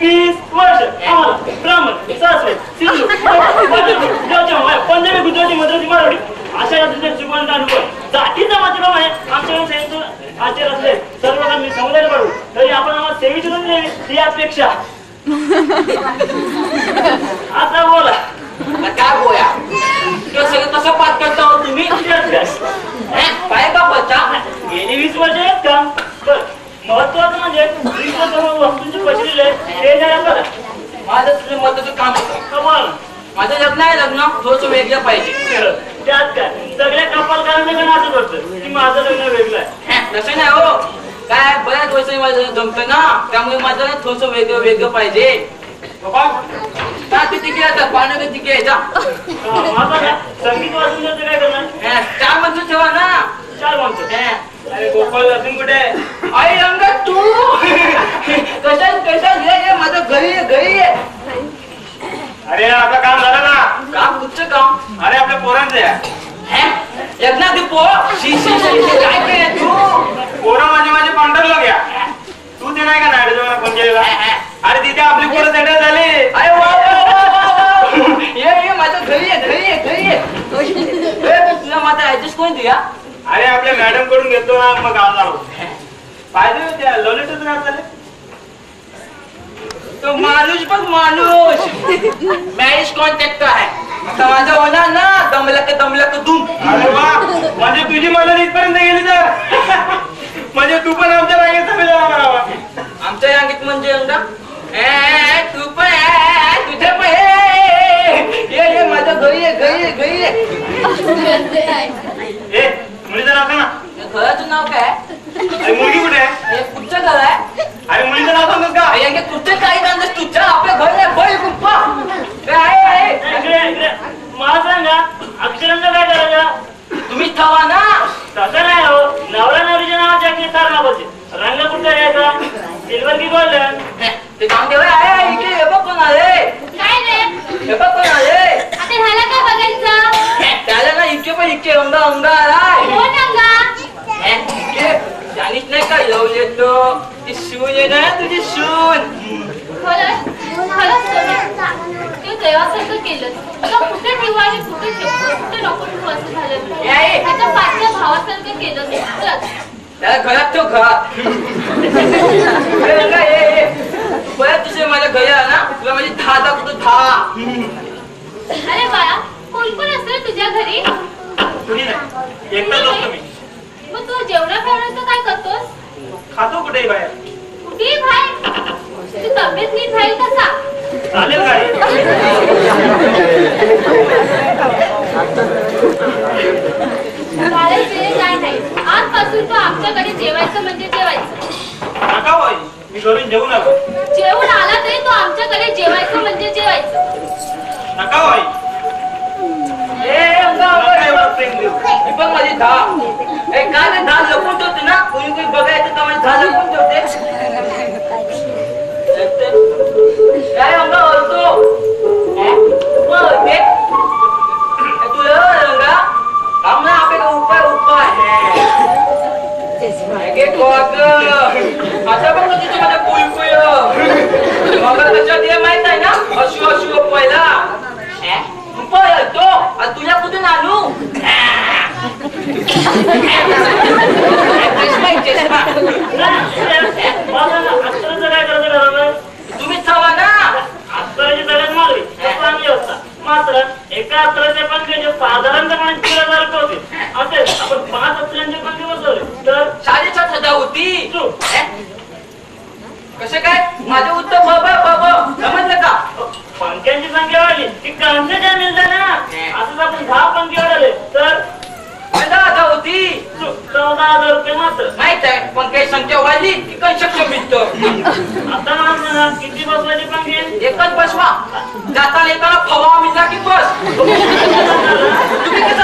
[SPEAKER 4] 20 वर्ष आम्हाला ब्राह्मण सासवड सिंधू पंजाबी गुजराती मद्रासी मराठी अशा या जीवनाचा अनुभव जातीचा माध्यमाप्रमाणे आमच्याकडे संयुक्त आचार असले सर्व मी समुदाय पडू तरी आपण आम्हाला सेवी चिरून द्यावी ही अपेक्षा आता बोला
[SPEAKER 3] काय बोया सगळं कसं पाठ करता हो तुम्ही बायका पडता
[SPEAKER 4] गेली 20 वर्ष आहेत का बर महत्वाचं म्हणजे वस्तूंचे पैसे ते जरा बघा
[SPEAKER 3] माझं तुझं महत्वाचं काम होतं
[SPEAKER 4] कमाल
[SPEAKER 3] माझं लग्न आहे लग्न थोडस वेगळं पाहिजे
[SPEAKER 4] त्यात काय सगळ्या कपालकारांना असंच वाटतं की माझं लग्न वेगळं आहे
[SPEAKER 3] तसं नाही हो काय बऱ्याच वर्षांनी माझं जमतं ना त्यामुळे माझं थोडस वेगळं पाहिजे तिथे येतात पाण्याकडे तिथे यायचा
[SPEAKER 4] संगीत वाजून जायचं काय करणार
[SPEAKER 3] 4 माणसं ठेवा ना
[SPEAKER 4] 4 माणसं
[SPEAKER 2] अरे गोपाळ अजून कुठे
[SPEAKER 3] आई रंग तू कशा ये माझं घरी ये
[SPEAKER 2] अरे आपलं काम झालं ना
[SPEAKER 3] काम कुठचं काम
[SPEAKER 2] अरे आपल्या पोरांचं आहे
[SPEAKER 3] लग्नात पो काय केलं तू
[SPEAKER 2] पोरं माझे पांढरला घ्या तू ते नाही का नाडे फोन केलेला अरे तिथे आपली पोरं सेटल झाली
[SPEAKER 3] अरे वा ये माझं घरी ये तुला माझा ऍडजस्ट कोण दिया
[SPEAKER 2] अरे आपल्या मॅडम कडून घेतो ना मग आलो पाहिजे त्या ललितच नाही चालले
[SPEAKER 3] तो माणूस पण माणूस मॅरेज कॉन्ट्रॅक्टर आहे आता माझं होणार ना दमलक दूम
[SPEAKER 2] अरे वा म्हणजे तुझी मदत इथपर्यंत गेली तर म्हणजे तू पण आमच्या रांगेत चालला बरोबर
[SPEAKER 3] आमच्या रांगेत म्हणजे तू पण तुझ्या पण ये माझं घरी ये
[SPEAKER 2] ए मुलीचं नाव सांग ना
[SPEAKER 3] घराचं नाव काय
[SPEAKER 2] अरे मुलगी कुठे आहे
[SPEAKER 3] हे कुठचं घर आहे
[SPEAKER 2] अरे मुलीचं नाव सांगतोस का
[SPEAKER 3] यांगे कुठे काही जाणस तुझ्या आपल्या घर नाही बैल गुप्पा आहे
[SPEAKER 4] इकडे मला सांगा अक्षरांचं काय करायचं
[SPEAKER 3] तुम्ही ठेवा ना
[SPEAKER 4] तसं नाही हो नवरा नवरीच्या नावाच्या अगदी सार नावाचे रंग कुठचा घ्यायचा सिल्वर की गोल्डन
[SPEAKER 3] ते काम देवा आहे इकडे हे बघ कोण आले
[SPEAKER 1] काय रे
[SPEAKER 3] हे बघ कोण आले
[SPEAKER 1] आता ह्याला काय बघायचं
[SPEAKER 3] त्याला ना इतके अंगा आलाय
[SPEAKER 1] कोण अंगा
[SPEAKER 3] जाणीच नाही का लव येतो ती सून आहे ना तुझी सून
[SPEAKER 1] खरंच ते देवासारखं केलं तुला कुठे ठेवू आणि कुठे ठेवू कुठे नको ठेवू असं झालं त्याच्या पाचच्या भावासारखं केलं
[SPEAKER 3] त्याला घरात ठेव घरात परत तुझे माझ्या घरी आला ना तुला माझी दहा कुठं 10
[SPEAKER 1] अरे बाळा कोण कोण असतं तुझ्या घरी
[SPEAKER 2] कुणी नाही एकटाच असतो मी
[SPEAKER 1] मग तू जेवणा खाण्याचं काय करतोस
[SPEAKER 2] खातो कुठेही बाहेर
[SPEAKER 1] कुठेही बाहेर तुझी तब्येत नीट राहील कसा
[SPEAKER 2] चालेल काय
[SPEAKER 1] चालायचे काय नाही आजपासून तू आमच्याकडे जेवायचं म्हणजे जेवायचं
[SPEAKER 2] नका बाई मी घरून जेवून आलो
[SPEAKER 1] जेवून आला तरी तू आमच्याकडे जेवायचं म्हणजे जेवायचं
[SPEAKER 2] नका बाई नका एवढं प्रेम देऊ
[SPEAKER 3] बघ माझी 10 काय ते 10 लपून ठेवते ना कोणी बघायचं तर माझी 10 लपून ठेवते काय अंगा बोलतो तुला रंगा आम्हाला आपल्याला उपाय आता बघ तिथे माझ्या पुय मला कशात ये माहित आहे ना अशू पहिला उपाय तो तुझ्या कुठून आणू
[SPEAKER 4] अक्षरांचं काय करायचं घरावर
[SPEAKER 3] तुम्हीच हवा ना
[SPEAKER 4] अक्षराची सगळ्यात मागणी चांगली असतात मात्र एका अक्षराचे पंखे जे साधारणपणे 3000 रुपये होते असेल आपण 5 अक्षरांचे पंखे बसवले तर
[SPEAKER 3] 7,500 होती कसे काय माझे उत्तर बाबा समजलं का
[SPEAKER 4] पंख्यांची संख्या वाढली की कांदे काय मिळतं ना असंच आपण 10 पंखे वाढवले तर 14,000 रुपये मात्र.
[SPEAKER 3] माहित आहे, पण काही संख्या वाढली की कन्स्ट्रक्शन मिळतं.
[SPEAKER 4] आता मला किती बसवायची पंखे?
[SPEAKER 3] एकच बसवा. जाता येताना फवा मिळला की बस. तुम्ही कसं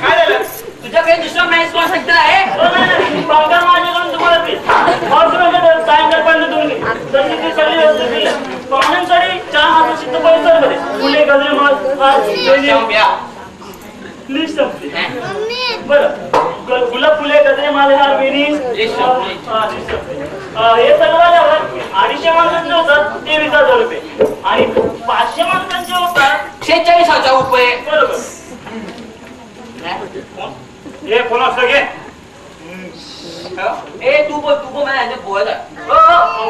[SPEAKER 2] काय झालं?
[SPEAKER 3] तुझ्या काही दुसरा मॅच कोण सांगता आहे?
[SPEAKER 4] पंखा माझ्याकडून तुम्हाला सायंकाळपर्यंत तुम्ही तशी ती सगळी व्यवस्था केली. पाहुण्यांसाठी चहा मात्र सिद्ध परिसरमध्ये फुले गजरे लिस्ट संपली. बरं गुलाब फुले गजरे मालेहार वेणीस हे सगळं झाल्यावर 250 माणसांचे होतात 23,000 रुपये आणि 500 माणसांचे होतात
[SPEAKER 3] 46,000 रुपये.
[SPEAKER 4] बरोबर. हे कोण असतं घे?
[SPEAKER 3] ए तू बोल मला यांच्या बोलत आहे.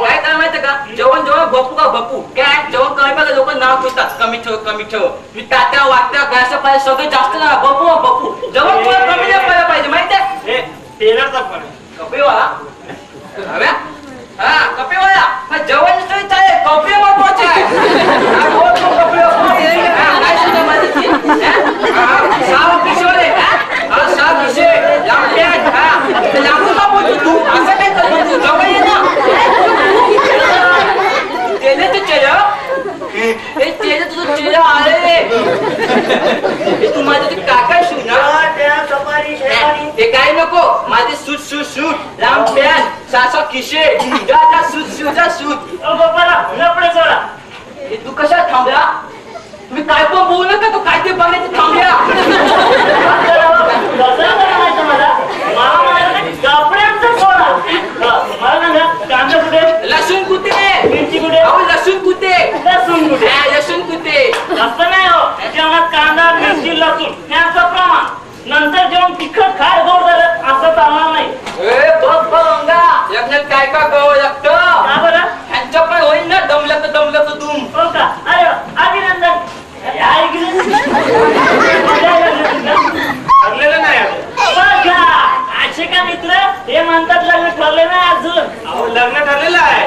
[SPEAKER 3] काय काय माहितीये का, जेवण बपू का बपू काय जेवण कमी पाहिजे लोक नाव ठेवतात, कमी ठेव. मी तात्या वाटत्या गॅसच्या पाहिजे सगळे जास्त ना बपू जेवण कमी नाही पाहिजे पाहिजे माहितीये.
[SPEAKER 2] टेलरचा पण
[SPEAKER 3] कपडेवाला हा कपडेवाला जेवण चालेल, कपडे महत्वाचे आहे. ते काय नको माझे सूट लांब पॅन्ट 6 खिशे सूट. तू कशा थांबला? तुम्ही काय पण बोलू नका, तू काय ते बघायचं थांबल्या. लसूण कुठे?
[SPEAKER 4] मिरची कुठे?
[SPEAKER 3] लसूण कुठे? लसूण कुठे?
[SPEAKER 4] असं नाही हो, जेवणात कांदा मिरची लसूण यांचं प्रमाण. नंतर जेवण तिखट खाय गोड झालं असं चालणार नाही.
[SPEAKER 3] लग्नात काय का गवं लागतं?
[SPEAKER 4] का बरं?
[SPEAKER 3] ह्यांच्या पण होईल ना दमलं तर तुम.
[SPEAKER 4] हो का? अरे अभिनंदन.
[SPEAKER 2] ठरलेलं नाही
[SPEAKER 4] बघा असे का मित्र हे म्हणतात लग्न ठरले नाही अजून.
[SPEAKER 2] लग्न ठरलेलं आहे,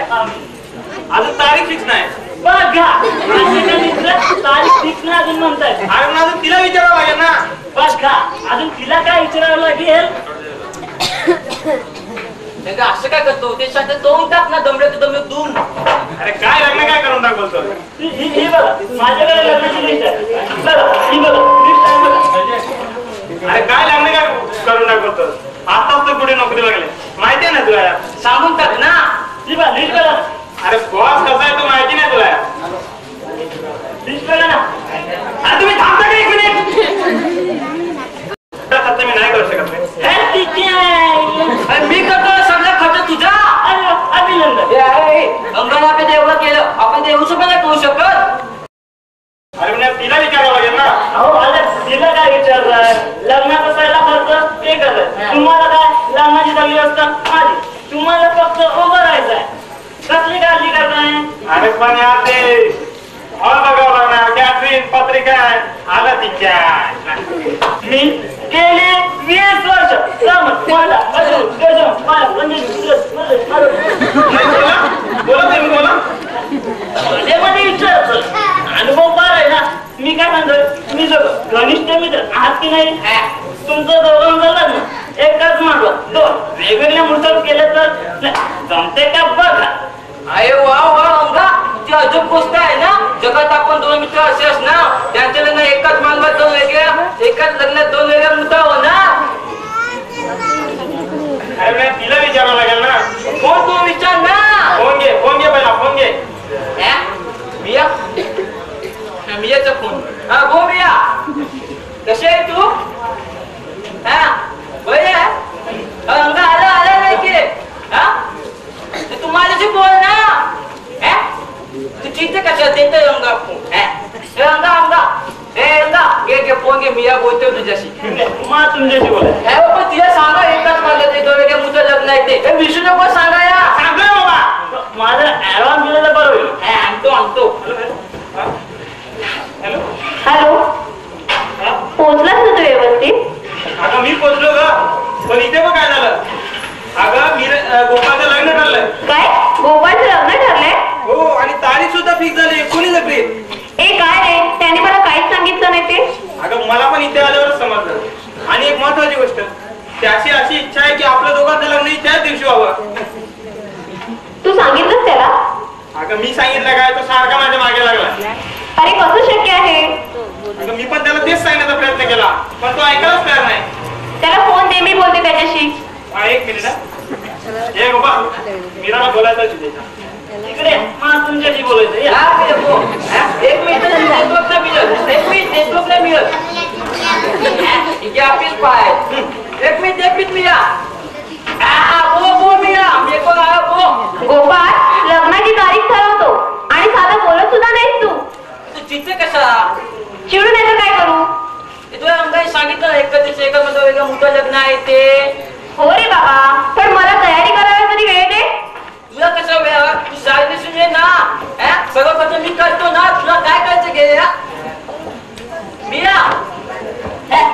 [SPEAKER 2] अजून तारीख फिक्स नाही.
[SPEAKER 4] बघा असे का मित्र तारीख फिक्स नाही अजून म्हणतायत.
[SPEAKER 2] अरे मग अजून तिला विचारावं लागेल ना.
[SPEAKER 4] बघा अजून तिला काय विचारावं लागेल?
[SPEAKER 3] असं काय करतो ते सांगते तो टाक ना दमलं तुम.
[SPEAKER 2] अरे काय लग्न काय करून टाक बोलतो?
[SPEAKER 4] ही बघा माझ्याकडे लग्नाची लिस्ट आहे. बघा ही बघा लिस्ट आहे बघा.
[SPEAKER 2] अरे काय लग्न काय करून टाक बोलतो? आताच तर कुठे नोकरी लागले माहिती आहे ना तुला?
[SPEAKER 3] सांगून टाक ना.
[SPEAKER 4] ही बघा लिस्ट बघा.
[SPEAKER 2] अरे बॉस कसा आहे तो माहिती नाही तुला?
[SPEAKER 4] लिस्ट बघा ना.
[SPEAKER 2] अरे तुम्ही थांबता का 1 मिनिट? खर्च मी नाही करू शकत.
[SPEAKER 3] मी करतो सगळं खर्च तुझा.
[SPEAKER 4] अभिनंदन.
[SPEAKER 3] अंगाला आपण एवढं केलं, आपण ते येऊ शकत नाही करू शकत.
[SPEAKER 2] अरे म्हणजे तिला विचारावं लागेल ना.
[SPEAKER 4] अहो आता तिला काय विचारलाय? लग्नाचा पहिला खर्च ते करत. तुम्हाला काय लग्नाची सगळी व्यवस्था माझी. तुम्हाला फक्त उभं राहायचंय. कसली काळजी करताय?
[SPEAKER 2] अरे पण यार ते हॉल बघावं लागणार, कॅटरिंग पत्रिका आला तिच्या.
[SPEAKER 4] मी गेले 20 वर्ष
[SPEAKER 2] बोला
[SPEAKER 4] विचार अनुभव फार आहे ना. मी काय म्हणतो मी घनिष्ठ मित्र आहात की नाही? तुमचं दोघांचं लग्न एकाच मांडवा 2 वेगवेगळ्या मुहूर्तावर केलं तर जमते का बघा.
[SPEAKER 3] अरे वा अंगा ती अजून गोष्ट आहे ना. जगात आपण 2 मित्र असे असणार त्यांच्या लग्न एकाच मांडवात 2 वेगळ्या, एकाच लग्नात 2 वेगळ्या मुद्दा होणार.
[SPEAKER 2] अरे तिला विचारावं लागेल ना.
[SPEAKER 3] फोन तू विचार ना.
[SPEAKER 2] फोन घे पहिला फोन घे.
[SPEAKER 3] मियाचा फोन. हा गो मिया कसे आहे तू? हा बरे आहे. अंगा आला नाही की हा तू माझ्याशी बोल ना. तू ठीक आहे कशा देतोय अंगा फोन? अंगा घे फोन घे. मिया बोलतोय तुझ्याशी.
[SPEAKER 4] मा तुमच्याशी बोला.
[SPEAKER 3] पण तिला सांगा एकाच मला ते 2 वेगळ्या मुद्दा लग्न आहे ते विष्णू नको सांगा या.
[SPEAKER 2] सांगतोय बाबा.
[SPEAKER 4] माझा ऍडव्हान्स दिला तर बरं होईल.
[SPEAKER 3] आणतो.
[SPEAKER 2] हॅलो
[SPEAKER 1] हॅलो पोहोचलास ना तू व्यवस्थित?
[SPEAKER 2] अगं मी पोचलो ग, पण इथे पण काय झालं? अगं गोपाळचं लग्न ठरलंय.
[SPEAKER 1] काय गोपाळचं लग्न ठरलंय?
[SPEAKER 2] हो आणि तारीख सुद्धा फिक्स झाली 19 एप्रिल.
[SPEAKER 1] ए काय रे त्याने मला काहीच सांगितलं नाही ते.
[SPEAKER 2] अगं मला पण इथे आल्यावरच समजलं. आणि एक महत्वाची गोष्ट पण तो ऐकायलाच तयार नाही.
[SPEAKER 1] त्याला फोन दे, मी बोलते त्याच्याशी.
[SPEAKER 2] हा, एक मिनिट हा. हे गोपाळ, मीराला बोलायचं
[SPEAKER 4] इकडे मला तुमच्याशी बोलायचं या.
[SPEAKER 3] एक मिनिट नेटवर्क नाही मिळत. एक मिनिट नेटवर्क नाही मिळत. इथे आपलीच पाय. एक मिनिट मिळा. बो मिळा. नेटवर्क आला बो.
[SPEAKER 1] गोपाळ, लग्नाची तारीख ठरवतो आणि साधं बोलत सुद्धा नाहीस तू.
[SPEAKER 3] तू चिडते कसा?
[SPEAKER 1] चिडून येतं काय करू?
[SPEAKER 3] तुला अंगाई सांगितलं एका वेगळं मोठं लग्न आहे ते.
[SPEAKER 1] हो रे बाबा, पण मला तयारी करायला कधी वेळ दे.
[SPEAKER 3] तुला कसं वेळ? तू साडी दिसून ये ना. सगळं कसं मी करतो ना. तुला काय करायचं घे. मीरा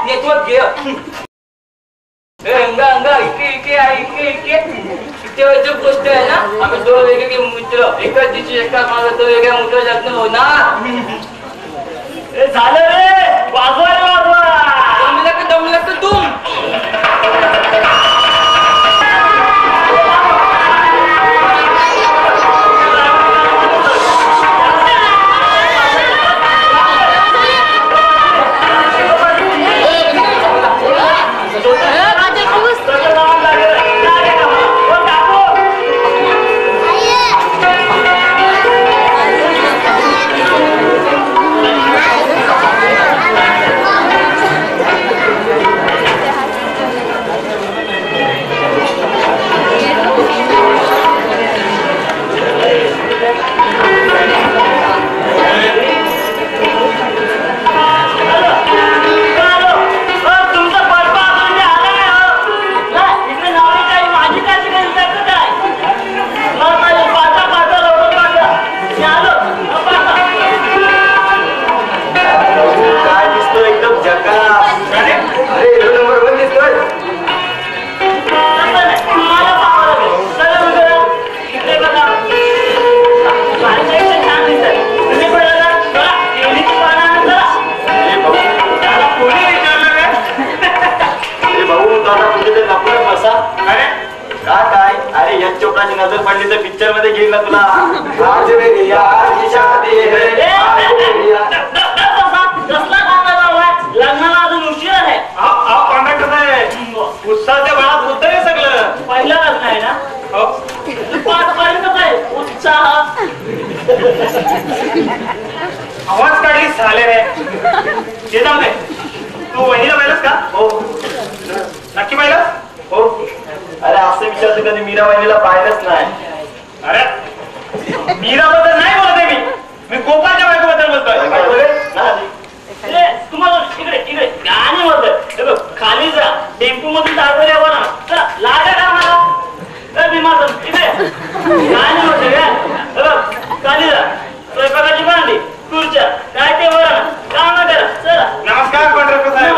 [SPEAKER 3] नेटवर्क घे. अंगा इके गोष्ट आहे ना. आम्ही दोन वेगवेगळे मित्र एकाच दिवशी एकाच माझं तो वेगळ्या मोठं लग्न होणार.
[SPEAKER 4] झालं रे, वाजवा.
[SPEAKER 3] दमलं का तू?
[SPEAKER 2] नजर पडली तर पिक्चर मध्ये घेईल ना तुला.
[SPEAKER 4] लग्नाला अजून उशीर आहे.
[SPEAKER 2] कॉन्ट्रॅक्टर आहे. उत्साहाच्या बाळात होत हे सगळं.
[SPEAKER 4] पहिलं लग्न आहे ना.
[SPEAKER 2] हो.
[SPEAKER 4] पाठपर्यंत काय उत्साह.
[SPEAKER 2] आवाज काढली झाले रे. ते जाऊ दे. तू वहिनीला पाहिलंस का? हो. नक्की पाहिलं? हो. अरे असं विचारतो कधी मीरा वहिनीला पाहिलंच नाही. अरे मीराबद्दल नाही बोलतोय मी गोपाळच्या बायकोबद्दल बोलतोय.
[SPEAKER 4] तुम्हाला इकडे गाणी म्हणतोय. खाली जा, टेम्पो मधून दाखवले ना. चला लागा का मला भीमाचं इकडे गाणी म्हणतोय. खाली जा, स्वयंपाकाची भांडी खुर्च्या काय ते वरण काम करा. चला.
[SPEAKER 2] नमस्कार कॉन्ट्रॅक्टर साहेब.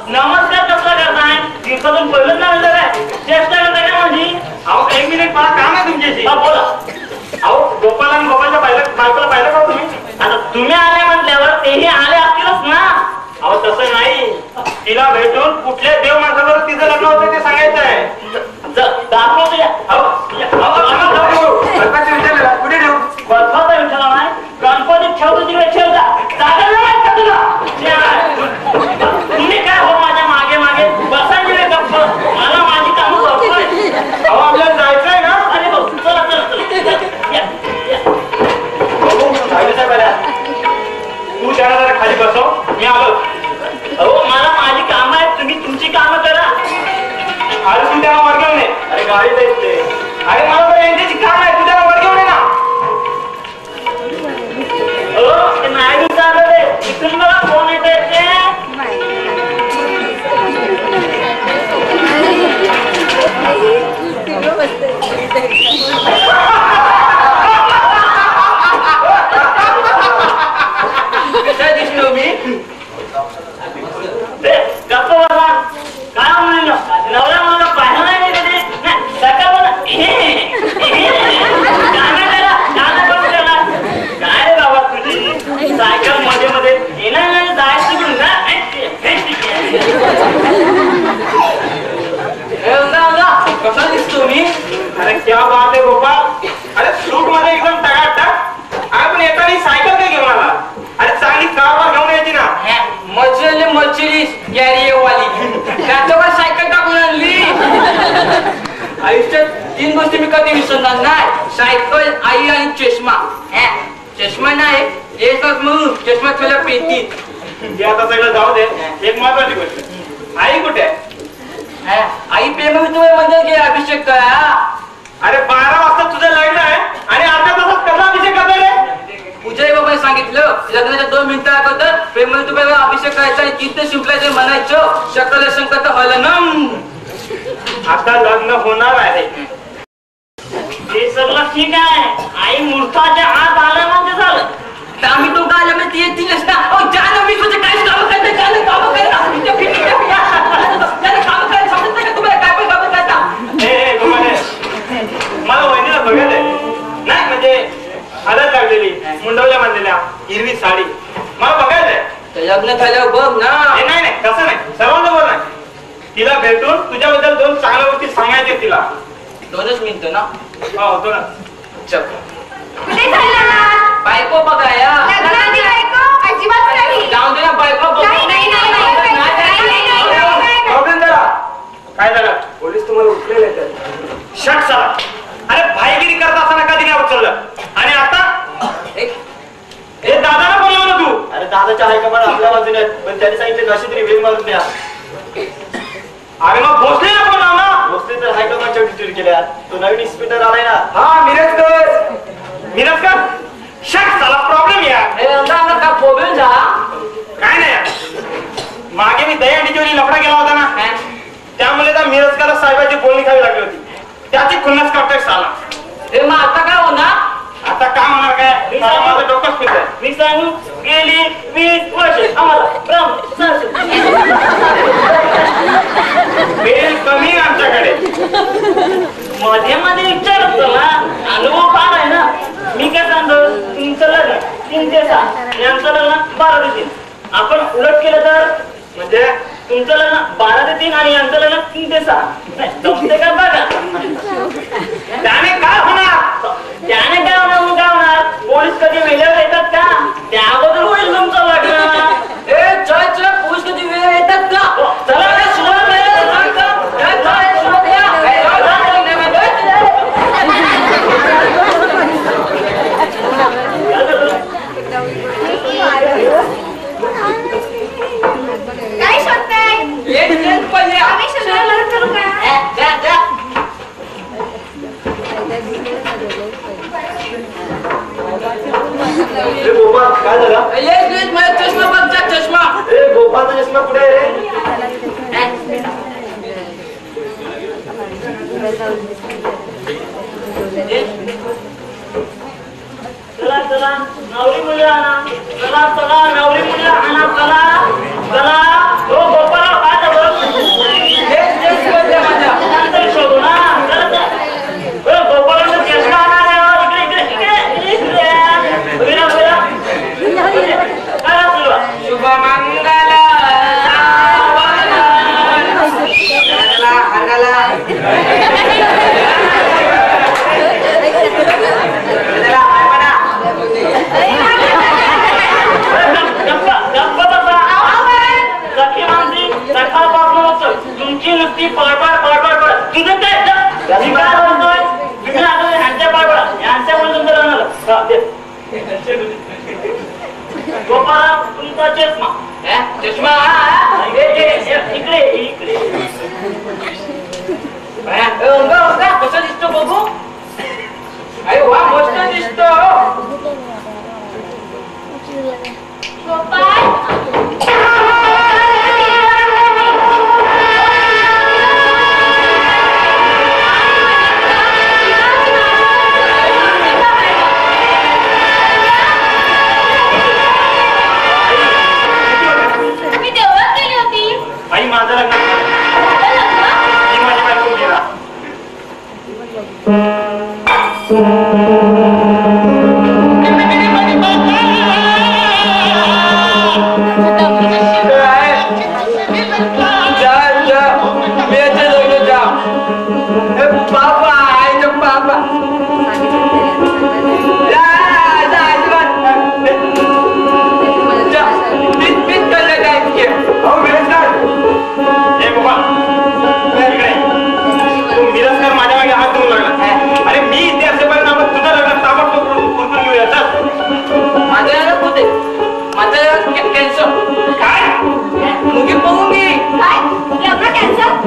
[SPEAKER 4] नमस्कार कसला करताय? दिवसातून पहिलंच ना काय चेष्टा करताय का माझी?
[SPEAKER 2] अहो एक मिनिट मला काम आहे तुमच्याशी.
[SPEAKER 4] बोला.
[SPEAKER 2] अहो गोपाल आणि गोपालच्या बायकोला पाहिलं का तुम्ही?
[SPEAKER 4] आता तुम्ही आले म्हटल्यावर तेही आले असतीलच ना.
[SPEAKER 2] अहो तसं नाही. तिला भेटून कुठल्या देव माणसाबरोबर तिचं लग्न होतं ते सांगायचं आहे.
[SPEAKER 4] दाखवतो या.
[SPEAKER 2] कुठे ठेवू?
[SPEAKER 4] बर्फाचा विठ्ठला नाही, गणपतीत ठेवतो तिकडे ठेवता. जागा नाही का तुला? तुम्ही काय हो माझ्या मागे मागे बसायचे रे गप्प. मला माझी कामं करतोय.
[SPEAKER 2] अहो आपल्याला जायचंय ना.
[SPEAKER 4] अरे भाऊ चला.
[SPEAKER 2] तू त्याला जरा खाली बसव, मी आलो.
[SPEAKER 4] अहो मला माझी कामं आहेत, तुम्ही तुमची कामं करा.
[SPEAKER 2] अरे तू त्याला वर्गव नाही. अरे गाडीत येते.
[SPEAKER 3] मर्सिडीज गॅरिओवाली त्याच्यावर सायकल टाकून आणली. आयुष्यात 3 गोष्टी मी कधी विसरणार नाही, सायकल, आई आणि चष्मा. चष्मा नाही एकच म्हणून चष्मा तुला पेटीत.
[SPEAKER 2] हे आता सगळं जाऊ दे, एक महत्वाची गोष्ट, आई कुठे आहे?
[SPEAKER 3] आई प्रेम मध्ये गे अभिषेक करा.
[SPEAKER 2] अरे 12 वाजता तुझं लग्न आहे आणि अर्ध्या तासात कसा अभिषेक करणार रे?
[SPEAKER 3] पूजाई बाबाने सांगितलं लग्नाच्या 2 मिनिटं अगोदर प्रेम तुला अभिषेक करायचा आणि तीर्थ शिंपल्याचे म्हणायचं शकल संकट हलनम.
[SPEAKER 2] आता लग्न होणार आहे.
[SPEAKER 4] ते सगळं ठीक आहे, आई मूर्खाच्या आत आलं म्हणजे झालं.
[SPEAKER 3] तर आम्ही तो आल्यामुळे ती येतीलच ना. ज्यानं मी तुझे काय काम करता ज्यानं काम करायला काम करायला समजत नाही का तुम्हाला काय पण काम करता.
[SPEAKER 2] मला वहिनीला बघायचंय नाही, म्हणजे हालत लागलेली मुंडवल्या बांधलेल्या हिरवी साडी मला बघायचंय.
[SPEAKER 3] लग्न झाल्यावर बघ ना.
[SPEAKER 2] नाही नाही तसं नाही, सर्वांसमोर नाही. तिला भेटून तुझ्याबद्दल 2 चांगल्या गोष्टी सांगायच्या तिला.
[SPEAKER 3] 2च मिनिटं ना.
[SPEAKER 2] होतो ना.
[SPEAKER 3] चल
[SPEAKER 1] कुठे चालला?
[SPEAKER 3] बायको बघाया.
[SPEAKER 1] लग्नाची बायको अजिबात नाही.
[SPEAKER 3] जाऊ दे ना बायको बघ.
[SPEAKER 2] प्रॉब्लेम झाला काय झालं? पोलीस तुम्हाला उचलेले शट साला. अरे भाईगिरी करत असताना कधी नाही उचललं आणि आता हे दादाला बोलवलं ना तू.
[SPEAKER 5] अरे दादाच्या हायकमांड आपल्या बाजूने आहेत, पण त्यांनी सांगितलं कशी तरी वेग मारून द्या.
[SPEAKER 2] अरे मग भोसले ना कोण ना
[SPEAKER 5] भोसले तर हायकमांडच्या डिस्ट्रीट केल्या. तो नवीन इन्स्पेक्टर आलाय ना.
[SPEAKER 2] हा मिरजकर शट साला प्रॉब्लेम यार.
[SPEAKER 3] का प्रॉब्लेम झाला?
[SPEAKER 2] काय नाही यार, मागे मी दहीहंडीची लफडा केला होता ना, त्यामुळे त्या मिरजकरला साहेबाची बोलणी खावी लागली होती. त्याची खुन्नस काढतोय साला.
[SPEAKER 3] हे मग आता काय होणार?
[SPEAKER 2] आता काय होणार काय? साला माझं डोकंच फिरतंय.
[SPEAKER 4] मी सांगू गेली 20 वर्ष आम्हाला
[SPEAKER 2] बेल कमी आमच्याकडे.
[SPEAKER 4] मध्ये मध्ये विचारत ना, अनुभव फार आहे ना. मी काय सांगतो, तुमचं लग्न 3 ते 6, यांचं लग्न 12 ते 3. आपण उलट केलं तर
[SPEAKER 2] म्हणजे
[SPEAKER 4] तुमचं लग्न 12 ते 3 आणि यांचं लग्न 3 ते 6. जमते का बघा.
[SPEAKER 2] त्याने काय होणार?
[SPEAKER 4] त्याने काय होणार मग काय होणार? पोलीस कधी वेळेवर येतात का? त्या अगोदर होईल तुमचं लग्न.
[SPEAKER 3] चल पोलीस कधी वेळ येतात का?
[SPEAKER 4] चला रे, सुरुवात आहे.
[SPEAKER 1] काय शोधताय? आम्ही शोधायला मदत करू का?
[SPEAKER 5] ए गोपाळ काय झालं?
[SPEAKER 3] चष्मा बघ चष्मा.
[SPEAKER 5] ए गोपाळचा चष्मा कुठे आहे रे?
[SPEAKER 4] चला चला नवरी मुली आणा. चला चला नवरी मुली आणा. चला चला. हो गोपाळ काय झालं? शोधू ना. चला चला. हो गोपाळांचा चष्मा आणा रे. इकडे इकडे इकडे इकडे. विरा विरा. काय सुरू?
[SPEAKER 3] शुभ मंगल
[SPEAKER 4] तुमची नुसती पडपड पडपड पड. तुझं काय मी काय बोलतोय? तुम्ही आता ह्यांच्या पडपड यांच्या बोलून तुमचं राहणार. गोपाळ तुमचा चष्मा.
[SPEAKER 3] चष्मा
[SPEAKER 4] इकडे इकडे.
[SPEAKER 3] कसा दिसतो बघू? अरे वा मस्त दिसतो.
[SPEAKER 1] मी देवळात गेली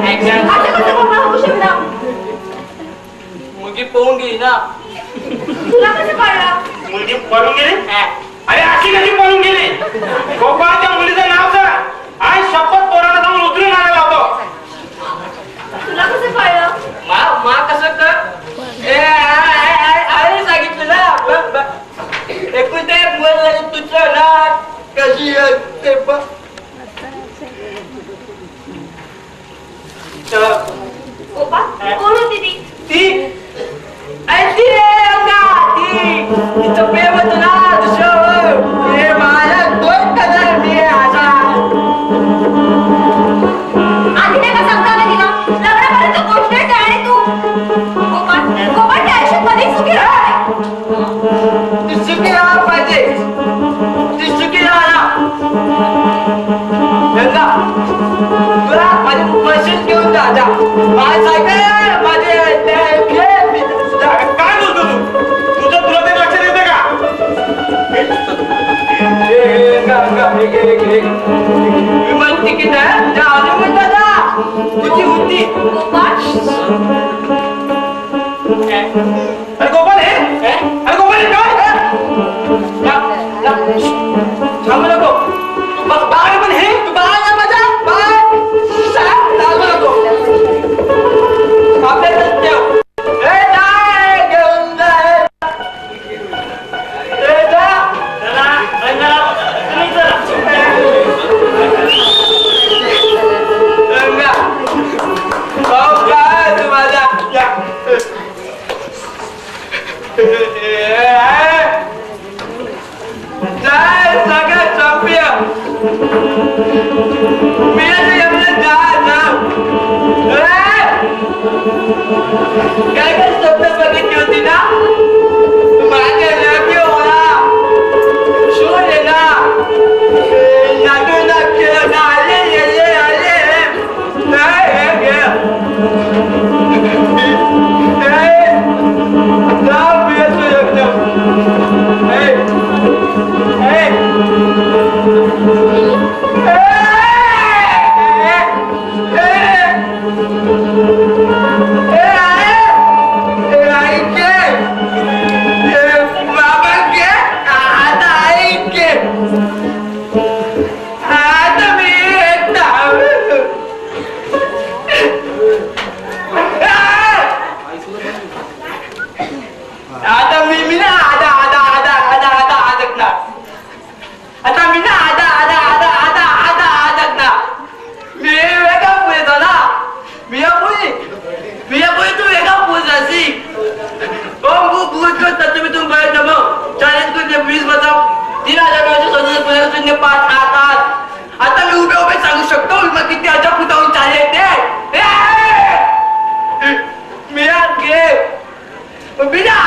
[SPEAKER 1] असं कसं कोमल होऊ शकतं?
[SPEAKER 3] मुलगी पळून गेली ना.
[SPEAKER 1] तुला कसं कळलं?
[SPEAKER 2] मुलगी पळून गेली. अरे अशी कशी पळून गेली? गोपाळच्या मुलीचं नाव सांग. आणि शपथ पोराला जाऊन उतरून आणायला होतो.
[SPEAKER 1] तुला कसं कळलं?
[SPEAKER 3] मा कसं कर? आहे सांगितलं ना. एकूण ते तुझं ना कशी ते पण
[SPEAKER 1] गोपाळ कोण होती ती?
[SPEAKER 3] ती तिचं प्रेम होतं ना दुसरं. हे माझ्या 2 कदर मी आता
[SPEAKER 1] आधी नाही का सांगता आलं तिला? लग्नापर्यंत गोष्ट आहे आणि तू गोपाळ त्या आयुष्यात कधीच सुखी राहणार नाही.
[SPEAKER 3] ती सुखी राहा पाहिजे. ती सुखी राहा. गंगा तुला माझे मशीन घेऊन जा. माझी सायकल माझे
[SPEAKER 2] काय बोलतो तू? तुझं तुला ते लक्ष देते का?
[SPEAKER 3] विमान तिकीट आहे त्या अजून दादा तुझी होती.
[SPEAKER 1] गोपाळ
[SPEAKER 2] अरे गोपाल हे? अरे गोपाल हे काय?
[SPEAKER 3] थांबू नको. बस बाळ पण हे तू बाळ ना माझा बाळ थांबू नको. आपल्याकडे ठेव. घेऊन जा.
[SPEAKER 4] चला तुम्ही चला.
[SPEAKER 3] गंगा भाऊ काय तू माझा जाय सगळं चंपिया मी एवढं काय काय शब्द बघितली होती ना माझे लग्न होला शोध ना नाटू खेळ आले आले आले नाही गे जाऊ येतो एकदम आता मी उभे उभे सांगू शकतो मग किती अजब फुटावून चालले ते मी घे बिना